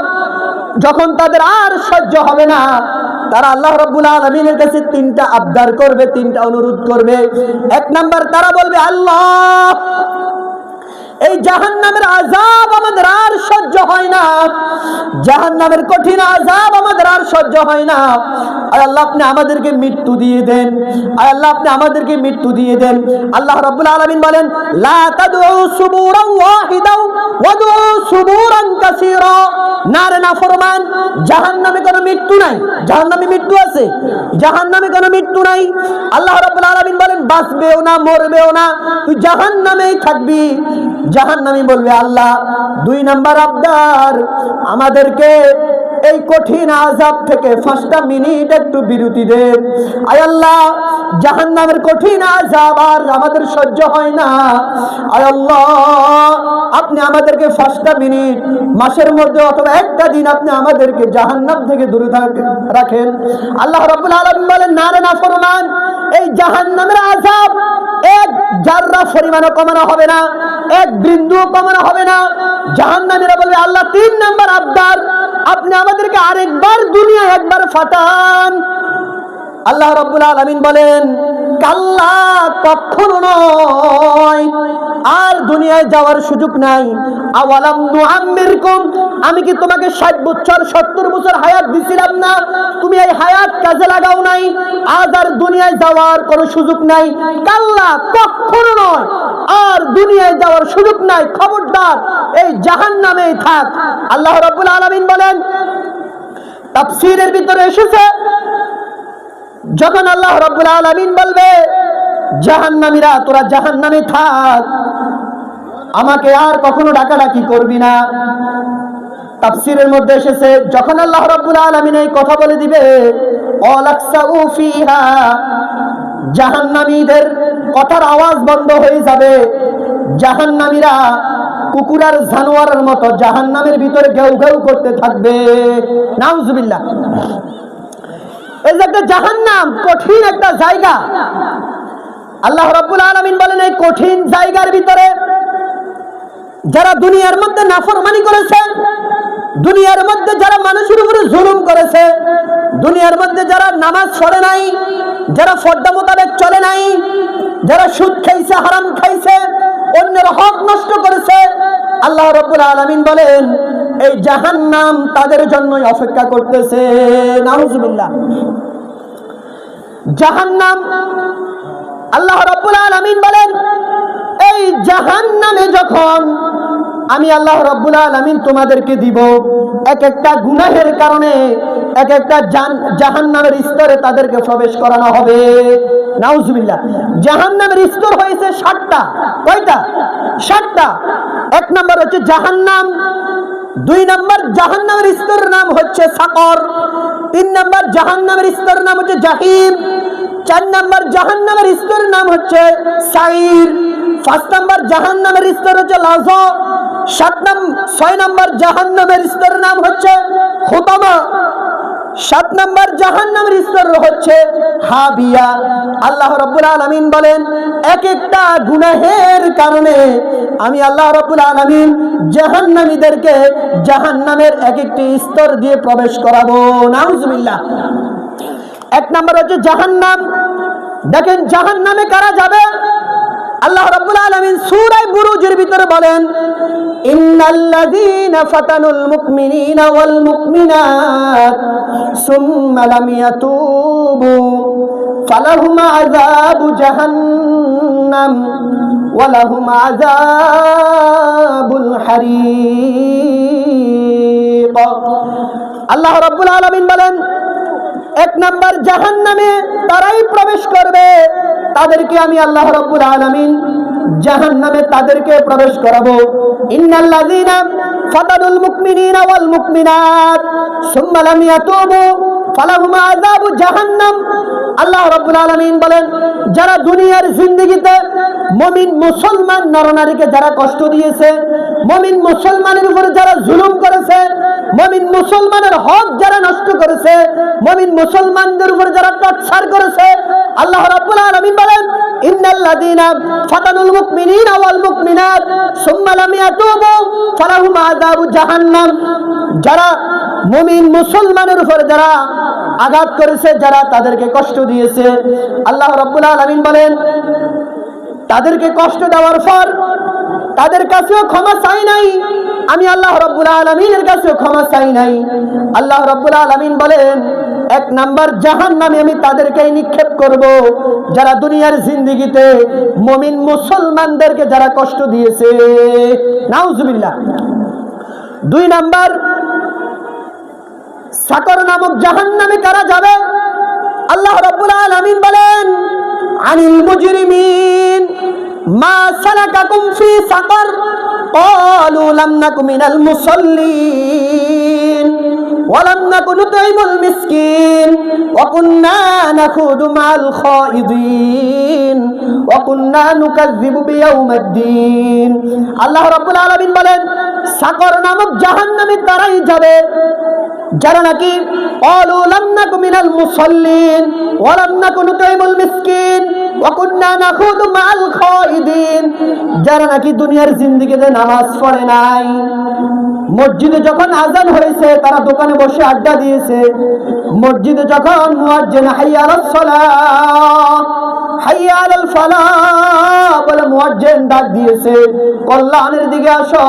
যখন তাদের আর সহ্য হবে না, তারা আল্লাহ রাব্বুল আলামিনের কাছে 3টা আবদার করবে, 3টা অনুরোধ করবে। 1 নাম্বার, তারা বলবে, আল্লাহ, এই জাহান্নামের আযাব আমাদের আর সহ্য হয় না, জাহান্নামের কঠিন আযাব আমাদের আর সহ্য হয় না। আয় আল্লাহ, আপনি আমাদেরকে মৃত্যু দিয়ে দেন। আয় আল্লাহ, আপনি আমাদেরকে মৃত্যু দিয়ে দেন। আল্লাহ রাব্বুল আলামিন বলেন, লা তাদউ সুবুরান ওয়াহিদাও ওয়াদউ সুবুরান কাসীরা। নারে নাফরমান, জাহান্নামে কোনো মৃত্যু নাই। জাহান্নামে মৃত্যু আছে? জাহান্নামে কোনো মৃত্যু নাই। আল্লাহ রাব্বুল আলামিন বলেন, বাঁচবেও না, মরবেও না, তুই জাহান্নামেই থাকবি। জাহান্নামী বলবে, আল্লাহ, 2 নাম্বার আবদার, আমাদেরকে এই কঠিন আযাব থেকে 5টা মিনিট একটু বিরতি দেন। আয় আল্লাহ, জাহান্নামের কঠিন আযাব আর আমাদের সহ্য হয় না। আয় আল্লাহ, আপনি আমাদেরকে 5টা মিনিট মাসের মধ্যে অথবা একটা দিন আপনি আমাদেরকে জাহান্নাম থেকে দূরে রাখেন। আল্লাহ রাব্বুল আলামিন বলেন, না রে নাফরমান, এই জাহান্নামের আযাব 1 জাররা পরিমাণও কমানো হবে না, 1 বিন্দু কমানো হবে না। জাহান্নামীরা বলবে, আল্লাহ, 3 নাম্বার আবদার, আপনি আমাদেরকে আরেকবার দুনিয়ায় একবার ফাটান। আল্লাহ রাব্বুল আলামিন বলেন, কাল্লা, কখনো নয়, আর দুনিয়ায় যাওয়ার সুযোগ নাই। আওয়ালাম নুআম্মিরকুম, আমি কি তোমাকে 60 বছর 70 বছর হায়াত দিছিলাম না? তুমি এই হায়াত কাজে লাগাও নাই, আজ আর দুনিয়ায় যাওয়ার কোনো সুযোগ নাই। কাল্লা, কখনো নয়, আর দুনিয়ায় যাওয়ার সুযোগ নাই, খবরদার এই জাহান্নামেই থাক। আল্লাহ রাব্বুল আলামিন বলেন, তাফসীরের ভিতরে এসেছে, যখন আল্লাহ রাব্বুল আলামিন বলবে, জাহান্নামীরা তোরা জাহান্নামে থাক, আমাকে আর কখনো ডাকাডাকি করবি না। তাফসীরের মধ্যে এসেছে, যখন আল্লাহ রাব্বুল আলামিন এই কথা বলে দিবে, ওয়ালাকসাউ ফিহা, জাহান্নামীদের কথার আওয়াজ বন্ধ হয়ে যাবে। জাহান্নামীরা কুকুর আর জানোয়ারের মতো জাহান্নামের ভিতরে ঘেউ ঘেউ করতে থাকবে। নাউজুবিল্লাহ। এই যে একটা জাহান্নাম, কঠিন একটা জায়গা। আল্লাহ রাব্বুল আলামিন বলেন, এই কঠিন জায়গার ভিতরে যারা দুনিয়ার মধ্যে নাফরমানি করেছে, দুনিয়ার মধ্যে যারা মানুষের উপরে জুলুম করেছে, দুনিয়ার মধ্যে যারা নামাজ পড়ে নাই, যারা ফরদা মোতাবেক চলে নাই, যারা সুদ খাইছে, হারাম খাইছে, অন্যের হক নষ্ট করেছে, আল্লাহ রাব্বুল আলামিন বলেন, এই জাহান্নাম তাদের জন্যই অপেক্ষা করতেছে। নাউজুবিল্লাহ। জাহান্নাম, আল্লাহ রাব্বুল আলামিন বলেন, এই জাহান্নামে যখন আমি আল্লাহ রাব্বুল আলামিন তোমাদেরকে দিব, এক একটা গুনাহের কারণে এক একটা জাহান্নামের স্তরে তাদেরকে প্রবেশ করানো হবে। নাউজুবিল্লাহ। জাহান্নামের স্তর হয়েছে 7টা। কয়টা? 7টা। 1 নাম্বার হচ্ছে জাহান্নাম, 2 নাম্বার জাহান্নামের স্তরের নাম হচ্ছে সাকর, 3 নাম্বার জাহান্নামের স্তরের নাম হচ্ছে জাহিম, 4 নাম্বার জাহান্নামের স্তরের নাম হচ্ছে সাইর, 5 নাম্বার জাহান্নামের স্তর হচ্ছে লাযা, 6 নাম্বার জাহান্নামের স্তরের নাম হচ্ছে খুতামা, 7 নাম্বার জাহান্নামের স্তর হচ্ছে হাবিয়া। আল্লাহ রাব্বুল আলামিন বলেন, এক একটা গুনাহের কারণে আমি আল্লাহ রাব্বুল আলামিন জাহান্নামীদেরকে জাহান্নামের এক একটি স্তর দিয়ে প্রবেশ করাবো। নাউজুবিল্লাহ। 1 নাম্বার হচ্ছে জাহান্নাম। দেখেন জাহান্নামে কারা যাবে? আল্লাহ রাব্বুল আলামিন সূরা বুরুজের ভিতরে বলেন, ইন্নাল্লাযীনা ফাতানুল মুমিনিনা ওয়াল মুমিনাত সুম্মা লাম ইয়াতুবু ফালাহুম আযাবু জাহান্নাম ওয়া লাহুম আযাবুল হারিক। আল্লাহ রাব্বুল আলামিন বলেন, 1 নাম্বার জাহান্নামে তারাই প্রবেশ করবে, তাদেরকে আমি আল্লাহ রাব্বুল আলামিন জাহান্নামে তাদেরকে প্রবেশ করাবো। ইন্নাল্লাযীনা ফাতানুল মুমিনিনা ওয়াল মুমিনাত সুম্মা লাম ইয়াতুবু ফালাহুম আযাবু জাহান্নাম। আল্লাহ রাব্বুল আলামিন বলেন, যারা দুনিয়ার জিন্দেগিতে মুমিন মুসলমান নরনারীকে যারা কষ্ট দিয়েছে, মুমিন মুসলমানের উপর যারা জুলুম করেছে, মুমিন মুসলমানের হক যারা নষ্ট করেছে, মুমিন মুসলমানদের উপর যারা টর্চার করেছে, আল্লাহ রাব্বুল আলামিন বলেন, ইন্নাল্লাযীনা ফাতানুল মুমিনিনা ওয়াল মুমিনাত সুম্মা লাম ইয়াতুবু ফালাহুম আযাবু জাহান্নাম। যারা মুমিন মুসলমানের উপর যারা আঘাত করেছে, যারা তাদেরকে কষ্ট দিয়েছে, আল্লাহ রাব্বুল আলামিন বলেন, তাদেরকে কষ্ট দেওয়ার পর তাদের কাছেও ক্ষমা চাই নাই, আমি আল্লাহ রাব্বুল আলামিনের কাছেও ক্ষমা চাই নাই। আল্লাহ রাব্বুল আলামিন বলেন, এক নাম্বার জাহান্নামে আমি তাদেরকেই নিক্ষেপ করব যারা দুনিয়ার জিন্দেগিতে মুমিন মুসলমানদেরকে যারা কষ্ট দিয়েছে। নাউজুবিল্লাহ। দুই নাম্বার, সাকর নামক জাহান্নামে কারা যাবে? আল্লাহ রাব্বুল আলামিন বলেন, আনিল মুজরিমিন মা সালাকাকুম ফি সাকর ক্বালু লাম নাকু মিনাল মুসাল্লিন ওয়া লাম নাকু নুতঈমুল মিসকিন ওয়া কুন্না নাখুদু মাল খায়িদিন ওয়া কুন্না নুকাযযিবু বিয়াউমিদ্দিন। আল্লাহ রাব্বুল আলামিন বলেন, সাকর নামক জাহান্নামে তারাই যাবে যারা নাকি ক্বালু লাম নাকু মিনাল মুসাল্লিন ওয়া লাম নাকু নুতঈমুল মিসকিন ওয়া কুন্না নাখুদু মাল খায়িদিন। যারা নাকি দুনিয়ার জিন্দেগিতে নামাজ পড়ে নাই, মসজিদে যখন আজান হয়েছে তারা দোকানে বসে আড্ডা দিয়েছে, মসজিদে যখন মুয়াজ্জিন হাইয়া আলাস সালাহ হাইয়া আলাল ফালাহ বলে মুয়াজ্জিন ডাক দিয়েছে, কল্যাণের দিকে আসো,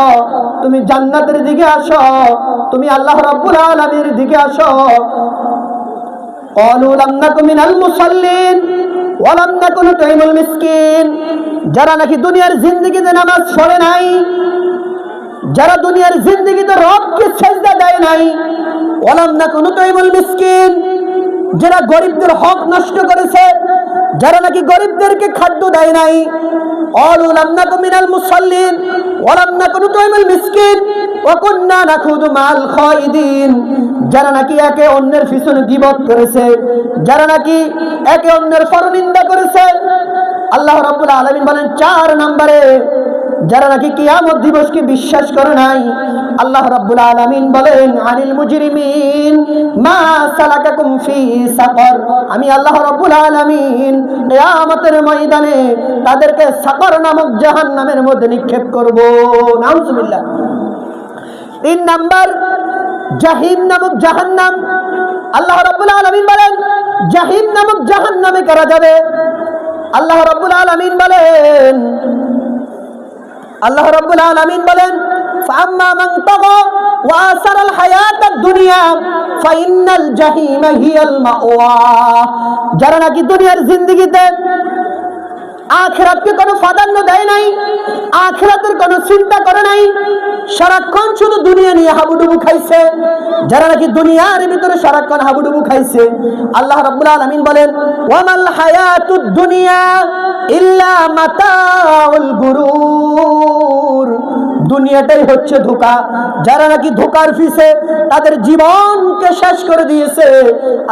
তুমি জান্নাতের দিকে আসো, তুমি আল্লাহ রাব্বুল আলামিনের দিকে আসো। ক্বালু লাম নাকু মিনাল মুসাল্লিন ওয়া লাম নাকু নুতঈমুল মিসকিন। যারা নাকি দুনিয়ার জিন্দেগিতে নামাজ পড়ে নাই, যারা দুনিয়ার জিন্দেগিতে রবকে সিজদা দেয় নাই, ওয়া লাম নাকু নুতঈমুল মিসকিন, যারা গরিবদের হক নষ্ট করেছে, যারা নাকি গরিবদেরকে খাদ্য দেয় নাই, ক্বালু লাম নাকু মিনাল মুসাল্লিন ওয়া লাম নাকু নুতঈমুল মিসকিন ওয়া কুন্না নাখুদু মাল খায়িদিন। যারা নাকি একে অন্যের পিছনে গীবত করেছে, যারা নাকি একে অন্যের পরনিন্দা করেছে, আল্লাহ রাব্বুল আলামিন বলেন, চার নম্বরে যারা নাকি কিয়ামত দিবসকে বিশ্বাস করে নাই, আল্লাহ রাব্বুল আলামিন বলেন, আনিল মুজরিমিন মা সালাকাকুম ফি সাকর। আমি আল্লাহ রাব্বুল আলামিন কিয়ামতের ময়দানে তাদেরকে সাকর নামক জাহান্নামের মধ্যে নিক্ষেপ করব। নাউজুবিল্লাহ। তিন নাম্বার, জাহিম নামক জাহান্নাম। আল্লাহ রাব্বুল আলামিন বলেন, জাহিম নামক জাহান্নামে কারা যাবে? আল্লাহ রাব্বুল আলামিন বলেন, আল্লাহ রাব্বুল আলামিন বলেন, ফাআম্মা মান তাগা ওয়া আসারাল হায়াতাদ দুনিয়া ফাইন্নাল জাহিমা হিয়াল মাওয়া। যারা নাকি দুনিয়ার জিন্দেগিতে আখিরাতকে কোনো প্রাধান্য দেয় নাই, আখিরাতের কোনো চিন্তা করে নাই, সারাক্ষণ শুধু দুনিয়া নিয়ে হাবুডুবু খাইছে, যারা নাকি দুনিয়ার ভিতরে সারাক্ষণ হাবুডুবু খাইছে, আল্লাহ রাব্বুল আলামিন বলেন, ওয়ামাল হায়াতুদ দুনিয়া ইল্লা মাতাউল গুরুর। দুনিয়াটাই হচ্ছে ধোঁকা। যারা নাকি ধোঁকার পিছে তাদের জীবনকে শেষ করে দিয়েছে,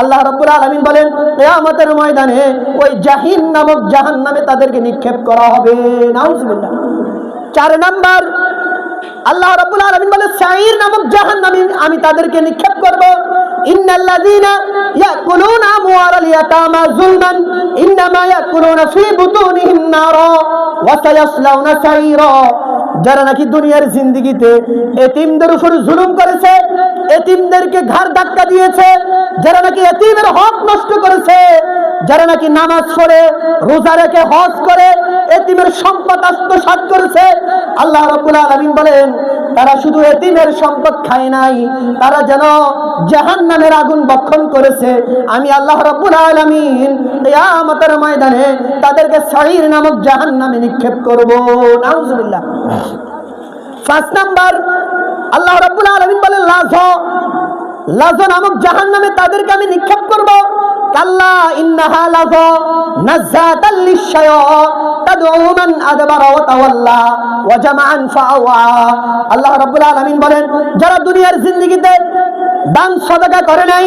আল্লাহ রাব্বুল আলামিন বলেন, কিয়ামতের ময়দানে ওই জাহিম নামক জাহান্নামে তাদেরকে নিক্ষেপ করা হবে। নাউজুবিল্লাহ। চার নাম্বার, আল্লাহ রাব্বুল আলামিন বলেন, সাইর নামক জাহান্নামে আমি তাদেরকে নিক্ষেপ করব। ইন্নাল্লাযীনা ইয়াকুলুনা আমওয়ালাল ইয়াতামা যুলমান ইন্নামা ইয়াকুলুনা ফী বুতুনিহিম নারা ওয়া সায়াসলাউনা সাইরা। যারা নাকি দুনিয়ার জিন্দেগিতে এতিমদের উপর জুলুম করেছে, এতিমদেরকে ঘাড় ধাক্কা দিয়েছে, যারা নাকি এতিমের হক নষ্ট করেছে, যারা নাকি নামাজ পড়ে রোজা রেখে হজ করে এতিমের সম্পদ আত্মসাৎ করেছে, আল্লাহ রাব্বুল আলামিন বলেন, তারা শুধু এতিমের সম্পদ খায় নাই, তারা যেন জাহান্নামের আগুন ভক্ষণ করেছে। আমি আল্লাহ রাব্বুল আলামিন কিয়ামতের ময়দানে তাদেরকে সাইর নামক জাহান্নামে নিক্ষেপ করব। নাউজুবিল্লাহ। পাঁচ নাম্বার, আল্লাহ রাব্বুল আলামিন বলেন, লাযা লাযা নামক জাহান্নামে তাদেরকে আমি নিক্ষেপ করব। কাল্লা ইন্নাহা লাযা নাযাতাল লিশায়া তাদউ মান আদবারা ওয়া তাওয়াল্লা ওয়া জামাআন ফাআওয়া। আল্লাহ রাব্বুল আলামিন বলেন, যারা দুনিয়ার জিন্দেগিতে দান সাদাকা করে নাই,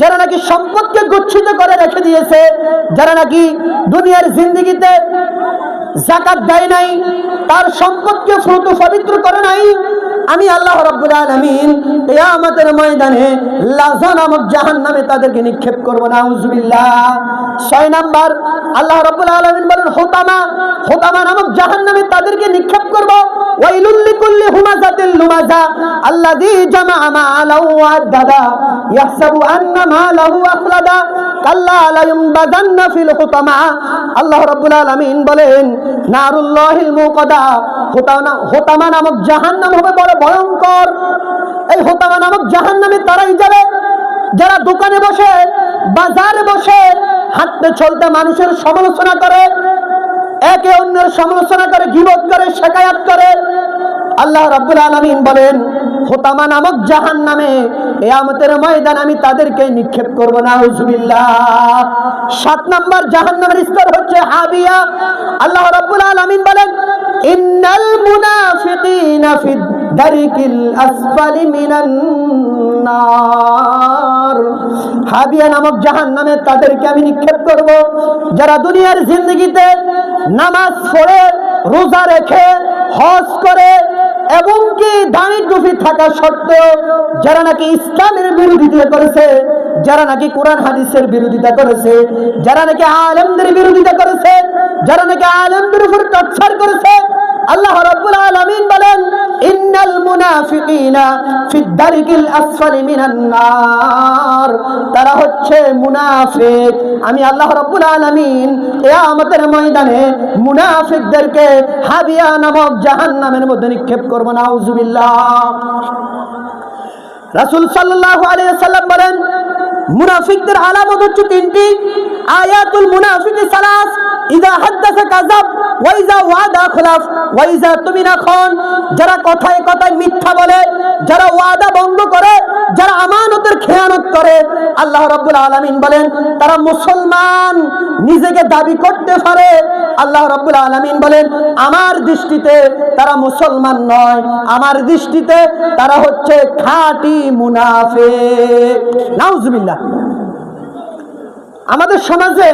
যারা নাকি সম্পদকে গচ্ছিত করে রেখে দিয়েছে, যারা নাকি দুনিয়ার জিন্দেগিতে যাকাত দেয় নাই, তার সম্পদকে ফুত পবিত্র করে নাই, আমি আল্লাহ রাব্বুল আলামিন কিয়ামতের ময়দানে লাযা নামক জাহান্নামে তাদেরকে নিক্ষেপ করব। নাউজুবিল্লাহ। 6 নাম্বার আল্লাহ রাব্বুল আলামিন বলেন, হুতামা নামক জাহান্নামে তাদেরকে নিক্ষেপ করব। ওয়াইলুল লিকুল্লি হুমাযাতিল লুমাযা আল্লাযী জামাআ মালাহু ওয়া আদ্দাদা ইয়াহসাবু আন্না মালাহু আখলাদা কাল্লা লা ইউনবাযান্না ফিল হুতামা। আল্লাহ রাব্বুল আলামিন বলেন, নারুল্লাহিল মুকাদা, হুতামা নামক জাহান্নাম হবে বড় ভয়ঙ্কর। এই হুতামা নামক জাহান্নামে তারাই যাবে যারা দোকানে বসে, বাজারে বসে, হাঁটতে চলতে মানুষের সমালোচনা করে, একে অন্যের সমালোচনা করে, গীবত করে, শিকায়াত করে। আল্লাহ রাব্বুল আলামিন বলেন, হুতামা নামক জাহান্নামে কিয়ামতের ময়দানে আমি তাদেরকে নিক্ষেপ করব। নাউজুবিল্লাহ। 7 নাম্বার জাহান্নামের স্তর হচ্ছে হাবিয়া। আল্লাহ রাব্বুল আলামিন বলেন, ইন্নাল মুনাফিকিনা ফিদ দারিকিল আসফালি মিনান নার। হাবিয়া নামক জাহান্নামে তাদেরকে আমি নিক্ষেপ করব যারা দুনিয়ার জিন্দেগিতে নামাজ পড়ে, রোজা রেখে, হজ করে এবং কি দাড়ি টুপি থাকা সত্ত্বেও যারা নাকি ইসলামের বিরোধিতা করেছে, যারা নাকি কোরআন হাদিসের বিরোধিতা করেছে, যারা নাকি আলেমদের বিরোধিতা করেছে, যারা নাকি আলেমদের উপর টর্চার করেছে, আল্লাহ রাব্বুল আলামিন বলেন, ইন্নাল মুনাফিকিনা ফিদ দারিকিল আসফালি মিনান নার। তারা হচ্ছে মুনাফিক। আমি আল্লাহ রাব্বুল আলামিন কিয়ামতের ময়দানে মুনাফিকদেরকে হাবিয়া নামক জাহান্নামের মধ্যে নিক্ষেপ করব। নাউজুবিল্লাহ। রাসূল সাল্লাল্লাহু আলাইহি ওয়াসাল্লাম বলেন, মুনাফিকদের আলামত হচ্ছে 3টি। আয়াতুল মুনাফিকি সালাস, ইযা হাদাসা কাযাব ওয়া ইযা ওয়াদা খলাফ ওয়া ইযা তুমিনা খান। যারা কথায় কথায় মিথ্যা বলে, যারা ওয়াদা ভঙ্গ করে, যারা আমানতের খেয়ানত করে, আল্লাহ রাব্বুল আলামিন বলেন তারা মুসলমান নিজেকে দাবি করতে পারে। আল্লাহ রাব্বুল আলামিন বলেন, আমার দৃষ্টিতে তারা মুসলমান নয়, আমার দৃষ্টিতে তারা হচ্ছে খাঁটি মুনাফিক। নাউজুবিল্লাহ। আমাদের সমাজে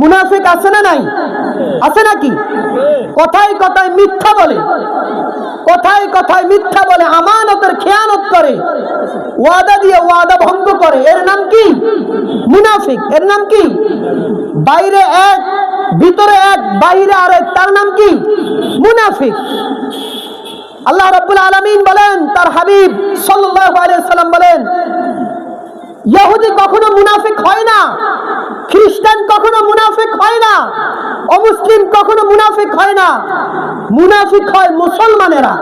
মুনাফিক আছে না নাই? আছে নাকি? কথায় কথায় মিথ্যা বলে, কথায় কথায় মিথ্যা বলে, আমানতের খেয়ানত করে, ওয়াদা দিয়ে ওয়াদা ভঙ্গ করে। এর নাম কি? মুনাফিক। এর নাম কি? বাইরে এক, ভিতরে এক, বাইরে আরেক, তার নাম কি? মুনাফিক। আল্লাহ রাব্বুল আলামিন বলেন, তার হাবিব সাল্লাল্লাহু আলাইহি ওয়াসাল্লাম বলেন, ইহুদি কখনো মুনাফিক হয় না, খ্রিস্টান কখনো মুনাফিক হয় না, অমুসলিম কখনো মুনাফিক হয় না। মুনাফিক হয় মুসলমানেরা।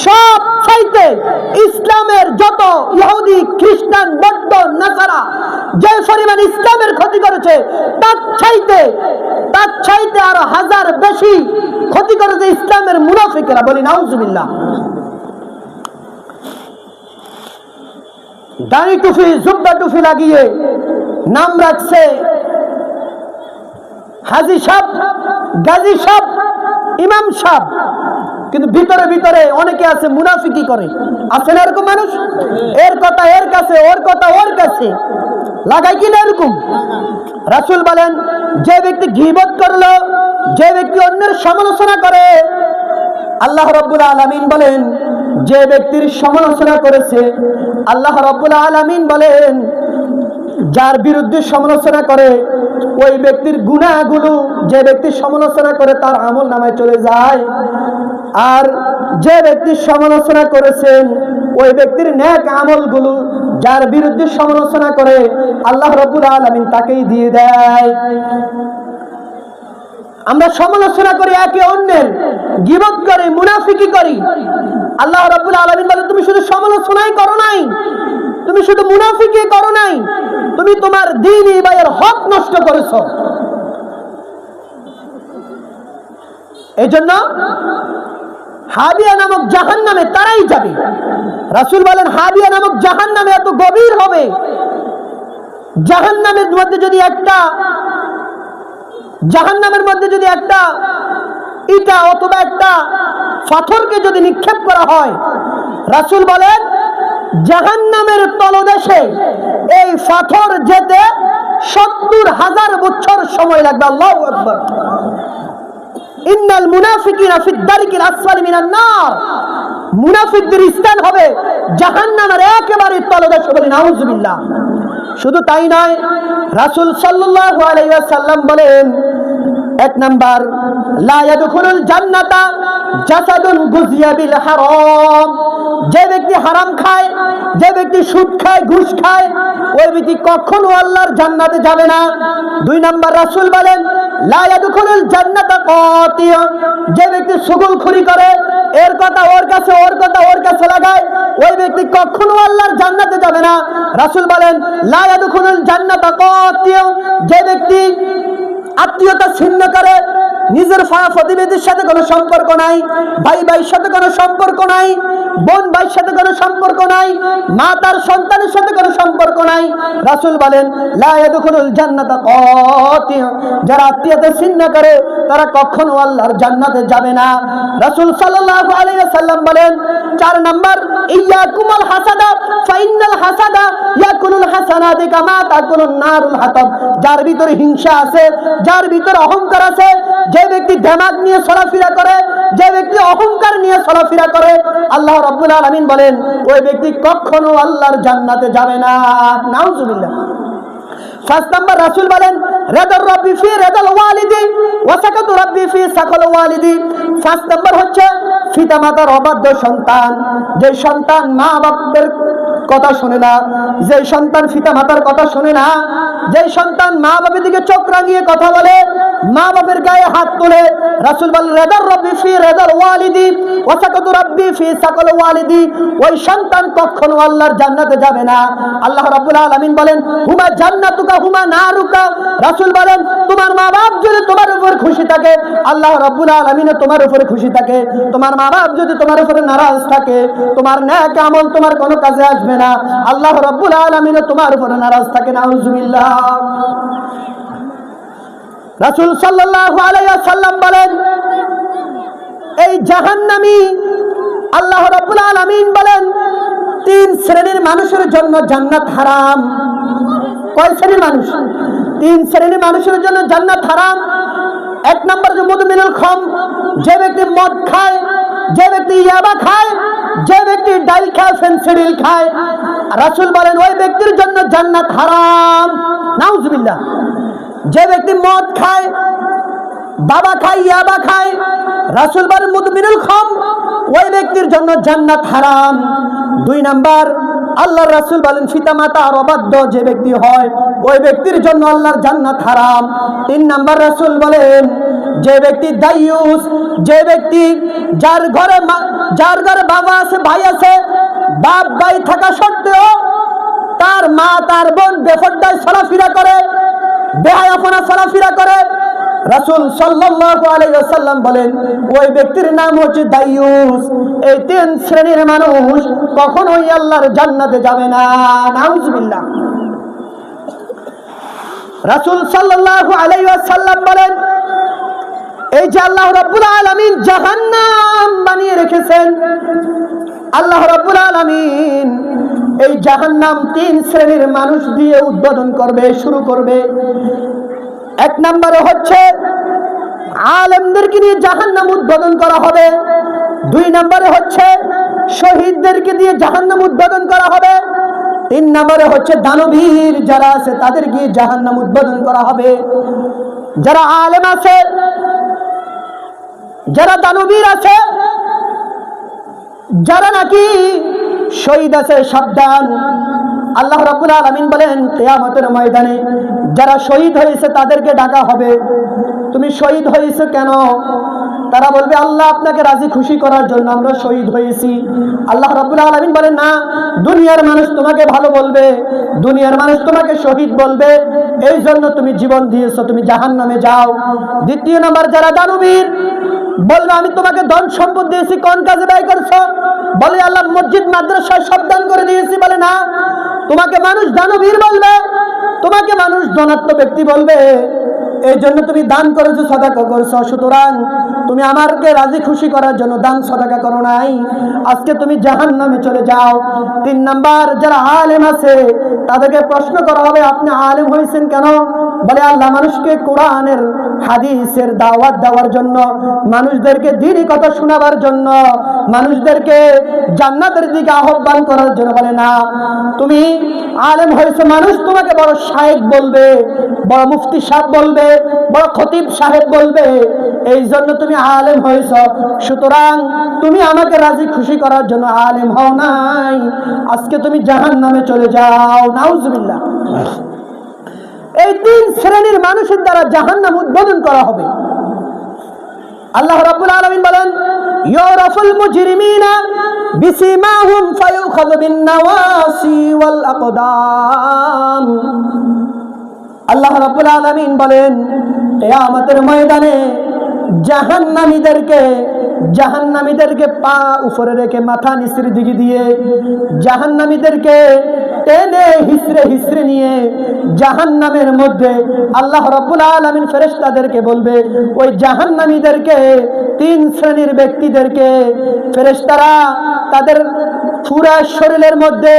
সব চাইতে ইসলামের যত ইহুদি, খ্রিস্টান, বৌদ্ধ, নাসারা যে পরিমাণ ইসলামের ক্ষতি করেছে, তার চাইতে আরো হাজার বেশি ক্ষতি করেছে ইসলামের মুনাফিকেরা। বলি নাউজুবিল্লাহ। দাড়ি টুপি, জুব্বা টুপি লাগিয়ে নাম রাখছে হাজি সাহেব, গাজী সাহেব, ইমাম সাহেব, কিন্তু ভিতরে ভিতরে অনেকে আছে মুনাফিকি করে। আছে না এরকম মানুষ? এর কথা এর কাছে, ওর কথা ওর কাছে, লাগাই কিনা এরকম? রাসূল বলেন, যে ব্যক্তি গীবত করলো, যে ব্যক্তি অন্যের সমালোচনা করে, আল্লাহ রাব্বুল আলামিন বলেন, যে ব্যক্তির সমালোচনা করেছে, আল্লাহ রাব্বুল আলামিন বলেন, যার বিরুদ্ধে সমালোচনা করে ওই ব্যক্তির গুনাহগুলো যে ব্যক্তি সমালোচনা করে তার আমলনামায় চলে যায়, আর যে ব্যক্তি সমালোচনা করেছেন ওই ব্যক্তির নেক আমলগুলো যার বিরুদ্ধে সমালোচনা করে আল্লাহ রাব্বুল আলামিন তাকেই দিয়ে দেয়। আমরা সমালোচনা করি একে অন্যের, গীবত করি, মুনাফিকি করি। আল্লাহ রাব্বুল আলামিন বলেন, তুমি শুধু সমালোচনাই করো নাই, তুমি শুধু মুনাফিকি করো নাই, তুমি তোমার দ্বীনি ভাইয়ের হক নষ্ট করেছো। এই জন্য হাবিয়া নামক জাহান্নামে তারাই যাবে। রাসূল বলেন হাবিয়া নামক জাহান্নামে এত গভীর হবে, জাহান্নামের মধ্যে যদি একটা ইটা অথবা একটা পাথরকে যদি নিক্ষেপ করা হয়, রাসূল বলেন জাহান্নামের তলদেশে এই পাথর যেতে ৭০,০০০ বছর সময় লাগবে। আল্লাহু আকবার। ইন্নাল মুনাফিকিনা ফিদ দারিকিল আসফালি মিনান নার, মুনাফিকদের স্থান হবে জাহান্নামের একেবারে তলদেশে। বলি নাউজুবিল্লাহ। শুধু তাই নয়, রাসূল সাল্লাল্লাহু আলাইহি ওয়াসাল্লাম বলেন, এক নাম্বার, লা ইয়াদখুলুল জান্নাতা জাসাদুন গুজিয়া বিল হারাম, যে ব্যক্তি হারাম খায়, যে ব্যক্তি সুদ খায়, ঘুষ খায়, ওই ব্যক্তি কখনো আল্লাহর জান্নাতে যাবে না। দুই নাম্বার, রাসূল বলেন লা ইয়াদখুলুল জান্নাতা কাতিয়া, যে ব্যক্তি সুগুলখুরি করে, এর কথা ওর কাছে, ওর কথা ওর কাছে লাগায়, ওই ব্যক্তি কখনো আল্লাহর জান্নাতে যাবে না। রাসূল বলেন লা ইয়াদখুলুল জান্নাতা কাতিয়া, যে ব্যক্তি আত্মীয়তা ছিন্ন করে, নিজের প্রতিবেশীর সাথে কোনো সম্পর্ক নাই, ভাই ভাইয়ের সাথে কোনো সম্পর্ক নাই, বোন ভাইয়ের সাথে কোনো সম্পর্ক নাই, মা তার সন্তানের সাথে কোনো সম্পর্ক নাই, রাসূল বলেন লা ইয়াদখুলুল জান্নাতা কাতিয়া, যারা আত্মীয়তা ছিন্ন করে তারা কখনো আল্লাহর জান্নাতে যাবে না। রাসূল সাল্লাল্লাহু আলাইহি ওয়াসাল্লাম বলেন, ৪ নাম্বার, ইয়াকুমুল হাসাদা ফাইনাল হাসাদা ইয়াকুলুল হাসানাতি কামা তাকুলুন নারুল হাতাব, যার ভিতরে হিংসা আছে, যার ভিতরে অহংকার আছে, যে ব্যক্তি দিমাগ নিয়ে চলাফেরা করে, যে ব্যক্তি অহংকার নিয়ে চলাফেরা করে, আল্লাহ রাব্বুল আলামিন বলেন ওই ব্যক্তি কখনো আল্লাহর জান্নাতে যাবে না। নাউজুবিল্লাহ। ৫ নাম্বার, রাসূল বলেন রাদার রাব্বি ফি রাদাল ওয়ালিদি ওয়া সাকাতু রাব্বি ফি সাকাল ওয়ালিদি। ৫ নাম্বার হচ্ছে পিতামাতার অবাধ্য সন্তান, যে সন্তান মা বাবার কথা শোনে না, যে সন্তান পিতামাতার কথা শোনে না, যে সন্তান মা বাবার দিকে চোখ রাঙিয়ে কথা বলে, মা বাবার গায়ে হাত তোলে, রাসূল বলেন রাদার রাব্বি ফি রাদাল ওয়ালিদি ওয়া সাকাতু রাব্বি ফি সাকাল ওয়ালিদি, ওই সন্তান কখনো আল্লাহর জান্নাতে যাবে না। আল্লাহ রাব্বুল আলামিন বলেন হুমা জান্নাতুকা হুমা নারুকা, রাসূল বলেন তোমার মা বাপ যদি তোমার উপর খুশি থাকে, আল্লাহ রাব্বুল আলামিনও তোমার উপরে খুশি থাকে। তোমার মা বাপ যদি তোমার উপরে নারাজ থাকে, তোমার নেক আমল তোমার কোনো কাজে আসবে না, আল্লাহ রাব্বুল আলামিনও তোমার উপরে নারাজ থাকে। নাউজুবিল্লাহ। রাসূল সাল্লাল্লাহু আলাইহি ওয়াসাল্লাম বলেন এই জাহান্নামী, আল্লাহ রাব্বুল আলামিন বলেন ৩ শ্রেণীর মানুষের জন্য জান্নাত হারাম। কয় শ্রেণীর মানুষ? ৩ শ্রেণীর মানুষের জন্য জান্নাত হারাম। ১ নম্বর যে মুদমিনুল খাম, যে ব্যক্তি মদ খায়, যে ব্যক্তি ইয়াবা খায়, যে ব্যক্তি ডাইল খায়, ফেনসিডিল খায়, রাসূল বলেন ওই ব্যক্তির জন্য জান্নাত হারাম। নাউজুবিল্লাহ। যে ব্যক্তি মদ খায়, বাবা খায়, ইয়াবা খায়, রাসূল বলেন মুদমিনুল খাম, ওই ব্যক্তির জন্য জান্নাত হারাম। ২ নাম্বার, আল্লাহর রাসূল বলেন পিতামাতার অবাধ্য যে ব্যক্তি হয়, ওই ব্যক্তির জন্য আল্লাহর জান্নাত হারাম। ৩ নাম্বার, রাসূল বলেন যে ব্যক্তি দায়ুস, যে ব্যক্তি যার ঘরে বাবা আছে, ভাই আছে, বাপ ভাই থাকা সত্ত্বেও তার মা তার বোন বেপরদায় চলাফেরা করে, বেহায়াপনা চলাফেরা করে, রাসূল সাল্লাল্লাহু আলাইহি ওয়াসাল্লাম বলেন ওই ব্যক্তির নাম হচ্ছে দায়ুস। এই ৩ শ্রেণীর মানুষ কখনোই আল্লাহর জান্নাতে যাবে না। নাউজুবিল্লাহ। রাসূল সাল্লাল্লাহু আলাইহি ওয়াসাল্লাম বলেন এই যে আল্লাহ রাব্বুল আলামিন জাহান্নাম বানিয়ে রেখেছেন, আল্লাহ রাব্বুল আলামিন এই জাহান্নাম ৩ শ্রেণীর মানুষ দিয়ে উদ্বোধন করবে, শুরু করবে। ১ নম্বরে হচ্ছে আলেমদেরকে নিয়ে জাহান্নাম উদ্বোধন করা হবে। ২ নম্বরে হচ্ছে শহীদদেরকে দিয়ে জাহান্নাম উদ্বোধন করা হবে। ৩ নম্বরে হচ্ছে দানবীর যারা আছে তাদেরকে জাহান্নাম উদ্বোধন করা হবে। যারা আলেম আছে, যারা দানবীর আছে, যারা নাকি শহীদ আছে, সাবধান। আল্লাহ রাব্বুল আলামিন বলেন কিয়ামতের ময়দানে যারা শহীদ হয়েছে তাদেরকে ডাকা হবে, তুমি শহীদ হয়েছে কেন? তারা বলবে আল্লাহ আপনাকে রাজি খুশি করার জন্য আমরা শহীদ হয়েছি। আল্লাহ রাব্বুল আলামিন বলেন না, দুনিয়ার মানুষ তোমাকে ভালো বলবে, দুনিয়ার মানুষ তোমাকে শহীদ বলবে, এই জন্য তুমি জীবন দিয়েছো, তুমি জাহান্নামে যাও। ২য় নাম্বার, যারা দানবীর, বলবে আমি তোমাকে ধন সম্পদ দিয়েছি, কোন কাজে ব্যয় করছো? বলে আল্লাহ মসজিদ মাদ্রাসায় সব দান করে দিয়েছি। বলে না, তোমাকে মানুষ দানবীর বলবে, তোমাকে মানুষ ধনাত্ম ব্যক্তি বলবে, এই জন্য তুমি দান করেছো, সদাকা করছো, সুতরাং তুমি আমাকে রাজি খুশি করার জন্য দান সদাকা করো নাই, আজকে তুমি জাহান্নামে চলে যাও। 3 নাম্বার, যারা আলেম আছে তাদেরকে প্রশ্ন করা হবে আপনি আলেম হয়েছেন কেন? বলে আল্লাহ মানুষকে কোরআনের হাদিসের দাওয়াত দেওয়ার জন্য, মানুষদেরকে দ্বীনি কথা শোনাবার জন্য, মানুষদেরকে জান্নাতের দিকে আহ্বান করার জন্য। বলে না, তুমি আলেম হয়েছে, মানুষ তোমাকে বড় শায়েখ বলবে, বড় মুফতি সাহেব বলবে, বড় খতিব সাহেব বলবে, এই জন্য তুমি আলেম হয়েছ, সুতরাং তুমি আমাকে রাজি খুশি করার জন্য আলেম হও নাই, আজকে তুমি জাহান্নামে চলে যাও। নাউজুবিল্লাহ। এই 3 শ্রেণীর মানুষের দ্বারা জাহান্নাম উদ্বোধন করা হবে। আল্লাহ রাব্বুল আলামিন বলেন, ইউরাফুল মুজরিমিনা বিসিমাহুম ফায়ুখাযু বিন-নাওয়াসি ওয়াল আকদাম। আল্লাহ রাব্বুল আলামিন বলেন, কিয়ামতের ময়দানে জাহান্নামীদেরকে পা উপরে রেখে মাথা নিচের দিকে দিয়ে, জাহান্নামীদেরকে টেনে হিসড়ে নিয়ে জাহান্নামের মধ্যে আল্লাহ রাব্বুল আলামিন ফেরেশতাদেরকে বলবে, ওই জাহান্নামীদেরকে 3 শ্রেণীর ব্যক্তিদেরকে ফেরেশতারা তাদের পুরা শরীরের মধ্যে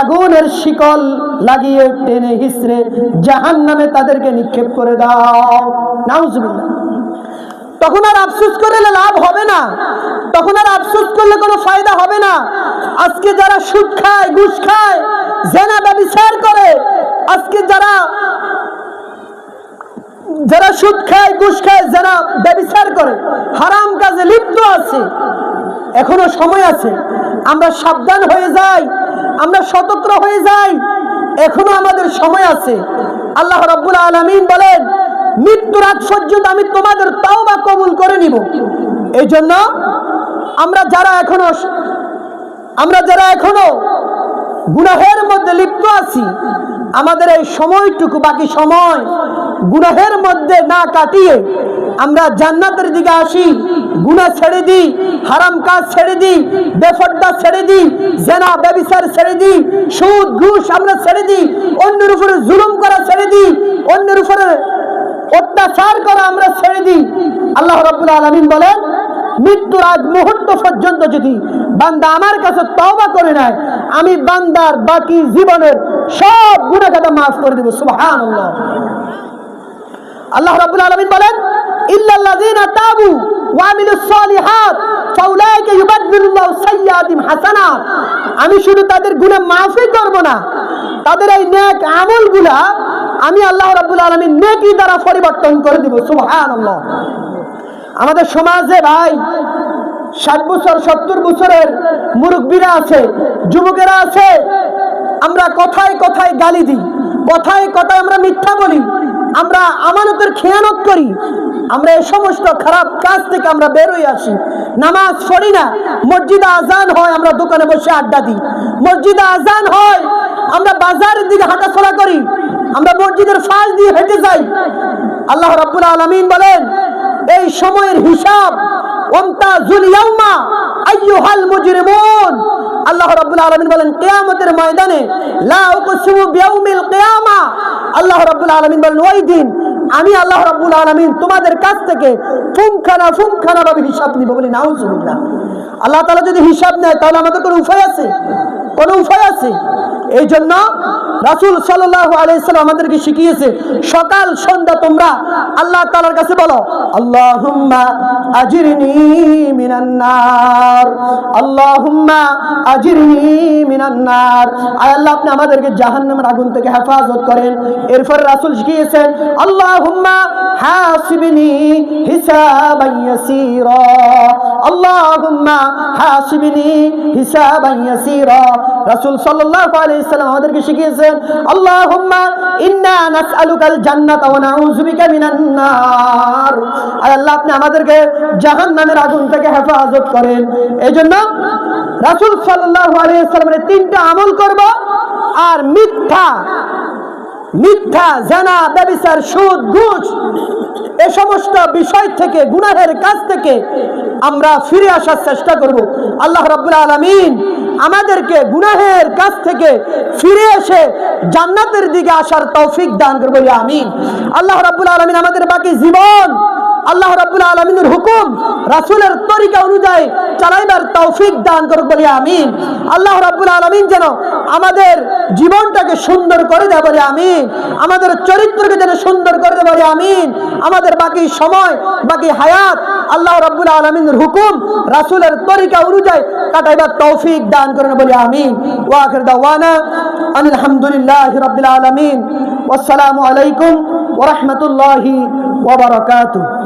আগুনের শিকল লাগিয়ে টেনে হিসড়ে জাহান্নামে তাদেরকে নিক্ষেপ করে দাও। নাউজুবিল্লাহ। তখন আর আফসোস করলে লাভ হবে না, তখন আর আফসোস করলে কোনো ফায়দা হবে না। আজকে যারা সুদ খায়, ঘুষ খায়, জেনা ব্যভিচার করে, আজকে যারা সুদ খায়, ঘুষ খায়, জেনা ব্যভিচার করে, হারাম কাজে লিপ্ত আছে, এখনো সময় আছে, আমরা সাবধান হয়ে যাই, আমরা সতর্ক হয়ে যাই, এখনো আমাদের সময় আছে। আল্লাহ রাব্বুল আলামিন বলেন, মৃত্যুর আগ পর্যন্ত আমি তোমাদের তাওবা কবুল করে নিব। এই জন্য আমরা যারা এখনো গুনাহের মধ্যে লিপ্ত আছি, আমাদের এই সময়টুকু, বাকি সময় গুনাহের মধ্যে না কাটিয়ে আমরা জান্নাতের দিকে আসি, গুনাহ ছেড়ে দিই, হারাম কাজ ছেড়ে দিই, বেপরদা ছেড়ে দিই, জেনা ব্যভিচার ছেড়ে দিই, সুদ ঘুষ আমরা ছেড়ে দিই, অন্যের উপরে জুলুম করা ছেড়ে দিই, অন্যের উপরে অত্যাচার করা আমরা ছেড়ে দিই। আল্লাহ রাব্বুল আলামিন বলেন, মৃত্যুর আগ মুহূর্ত পর্যন্ত যদি বান্দা আমার কাছে তওবা করে নেয়, আমি বান্দার বাকি জীবনের সব গুনাহ খাতা মাফ করে দেব। সুবহানাল্লাহ। আল্লাহ রাব্বুল আলামিন বলেন, ইল্লাল্লাযীনা তাবু ওয়া আমিলুস সালিহাত ফাউলাইকা ইউবাদদিলুল্লাহু সাইয়্যাতিহিম হাসানাত। আমি শুধু তাদের গুনাহ মাফই করব না, তাদের এই নেক আমলগুলা আমি আল্লাহ রাব্বুল আলামিন নেকি দ্বারা পরিবর্তন করে দিব। সুবহানাল্লাহ। আমাদের সমাজে ভাই 60 বছর 70 বছরের মুরব্বীরা আছে, যুবকেরা আছে, আমরা কথায় কথায় গালি দিই, কথায় কথায় আমরা মিথ্যা বলি, আমরা আমানতের খেয়ানত করি, আমরা এই সমস্ত খারাপ কাজ থেকে আমরা বের হয়ে আসি। নামাজ পড়ি না, মসজিদে আজান হয় আমরা দোকানে বসে আড্ডা দিই, মসজিদে আজান হয় আমরা বাজারের দিকে হাঁটাচলা করি, আমরা মসজিদের ফাঁস দিয়ে হেঁটে যাই। আল্লাহ রাব্বুল আলামিন বলেন, এই সময়ের হিসাব ওয়ামতাজুল ইয়াউমা আইয়ুহাল মুজরিমুন। আল্লাহ রাব্বুল আলামিন বলেন, কিয়ামতের ময়দানে লা উকসিমু বিয়াউমিল কিয়ামা, আল্লাহ রাব্বুল আলামিন বলেন, ওই দিন আমি আল্লাহ রাব্বুল আলামিন তোমাদের কাছ থেকে ফুংখানা ভাবে হিসাব নিব। বলি নাউজুবিল্লাহ। আল্লাহ তাআলা যদি হিসাব নেয় তাহলে আমাদের কোনো উপায় আছে? কোনো উপায় আছে? এই জন্য রাসূল সাল্লাল্লাহু আলাইহি সাল্লাম আমাদেরকে শিখিয়েছে, সকাল সন্ধ্যা তোমরা আল্লাহ তাআলার কাছে বলো, আল্লাহুম্মা আজিরনি মিনান নার, আল্লাহুম্মা আজিরনি মিনান নার। আয় আল্লাহ, আপনি আমাদেরকে জাহান্নামের আগুন থেকে হেফাজত করেন। এরপর রাসূল শিখিয়েছেন, আল্লাহুম্মা হাসিবনি হিসাবান ইয়াসীরা, আল্লাহুম্মা হাসিবনি হিসাবান ইয়াসীরা। রাসূল সাল্লাল্লাহু আলাইহি সাল্লাম আমাদেরকে শিখিয়েছেন, আল্লাহুম্মা ইন্না নাসআলুকাল জান্নাতা ওয়া নাউযু বিকা মিনান নার। আয় আল্লাহ, আপনি আমাদেরকে জাহান্নামের আগুন থেকে হেফাজত করেন। এইজন্য রাসূল সাল্লাল্লাহু আলাইহি সাল্লামের 3টা আমল করব, আর মিথ্যা মিথ্যা, জেনা, ব্যভিচার, সুদ, ঘুষ এ সমস্ত বিষয় থেকে, গুনাহের কাজ থেকে আমরা ফিরে আসার চেষ্টা করব। আল্লাহ রাব্বুল আলামিন আমাদেরকে গুনাহের কাজ থেকে ফিরে এসে জান্নাতের দিকে আসার তৌফিক দান করবে, আমিন। আল্লাহ রাব্বুল আলামিন আমাদের বাকি জীবন আল্লাহ রাব্বুল আলামিনের হুকুম, রাসূলের তরিকা অনুযায়ী চালাইবার তৌফিক দান করুক, বলি আমিন। আল্লাহ রাব্বুল আলামিন যেন আমাদের জীবনটাকে সুন্দর করে দেয়, বলি আমিন। আমাদের চরিত্রকে যেন সুন্দর করে দেয়, বলি আমিন। আমাদের বাকি সময়, বাকি হায়াত আল্লাহ রাব্বুল আলামিনের হুকুম, রাসূলের তরিকা অনুযায়ী কাটাইবার তৌফিক দান করেন, বলি আমিন। ওয়া আখির দাওয়ানা আলহামদুলিল্লাহি রাব্বিল আলামিন। ওয়াসসালামু আলাইকুম ওয়া রাহমাতুল্লাহি ওয়া বারাকাতুহু।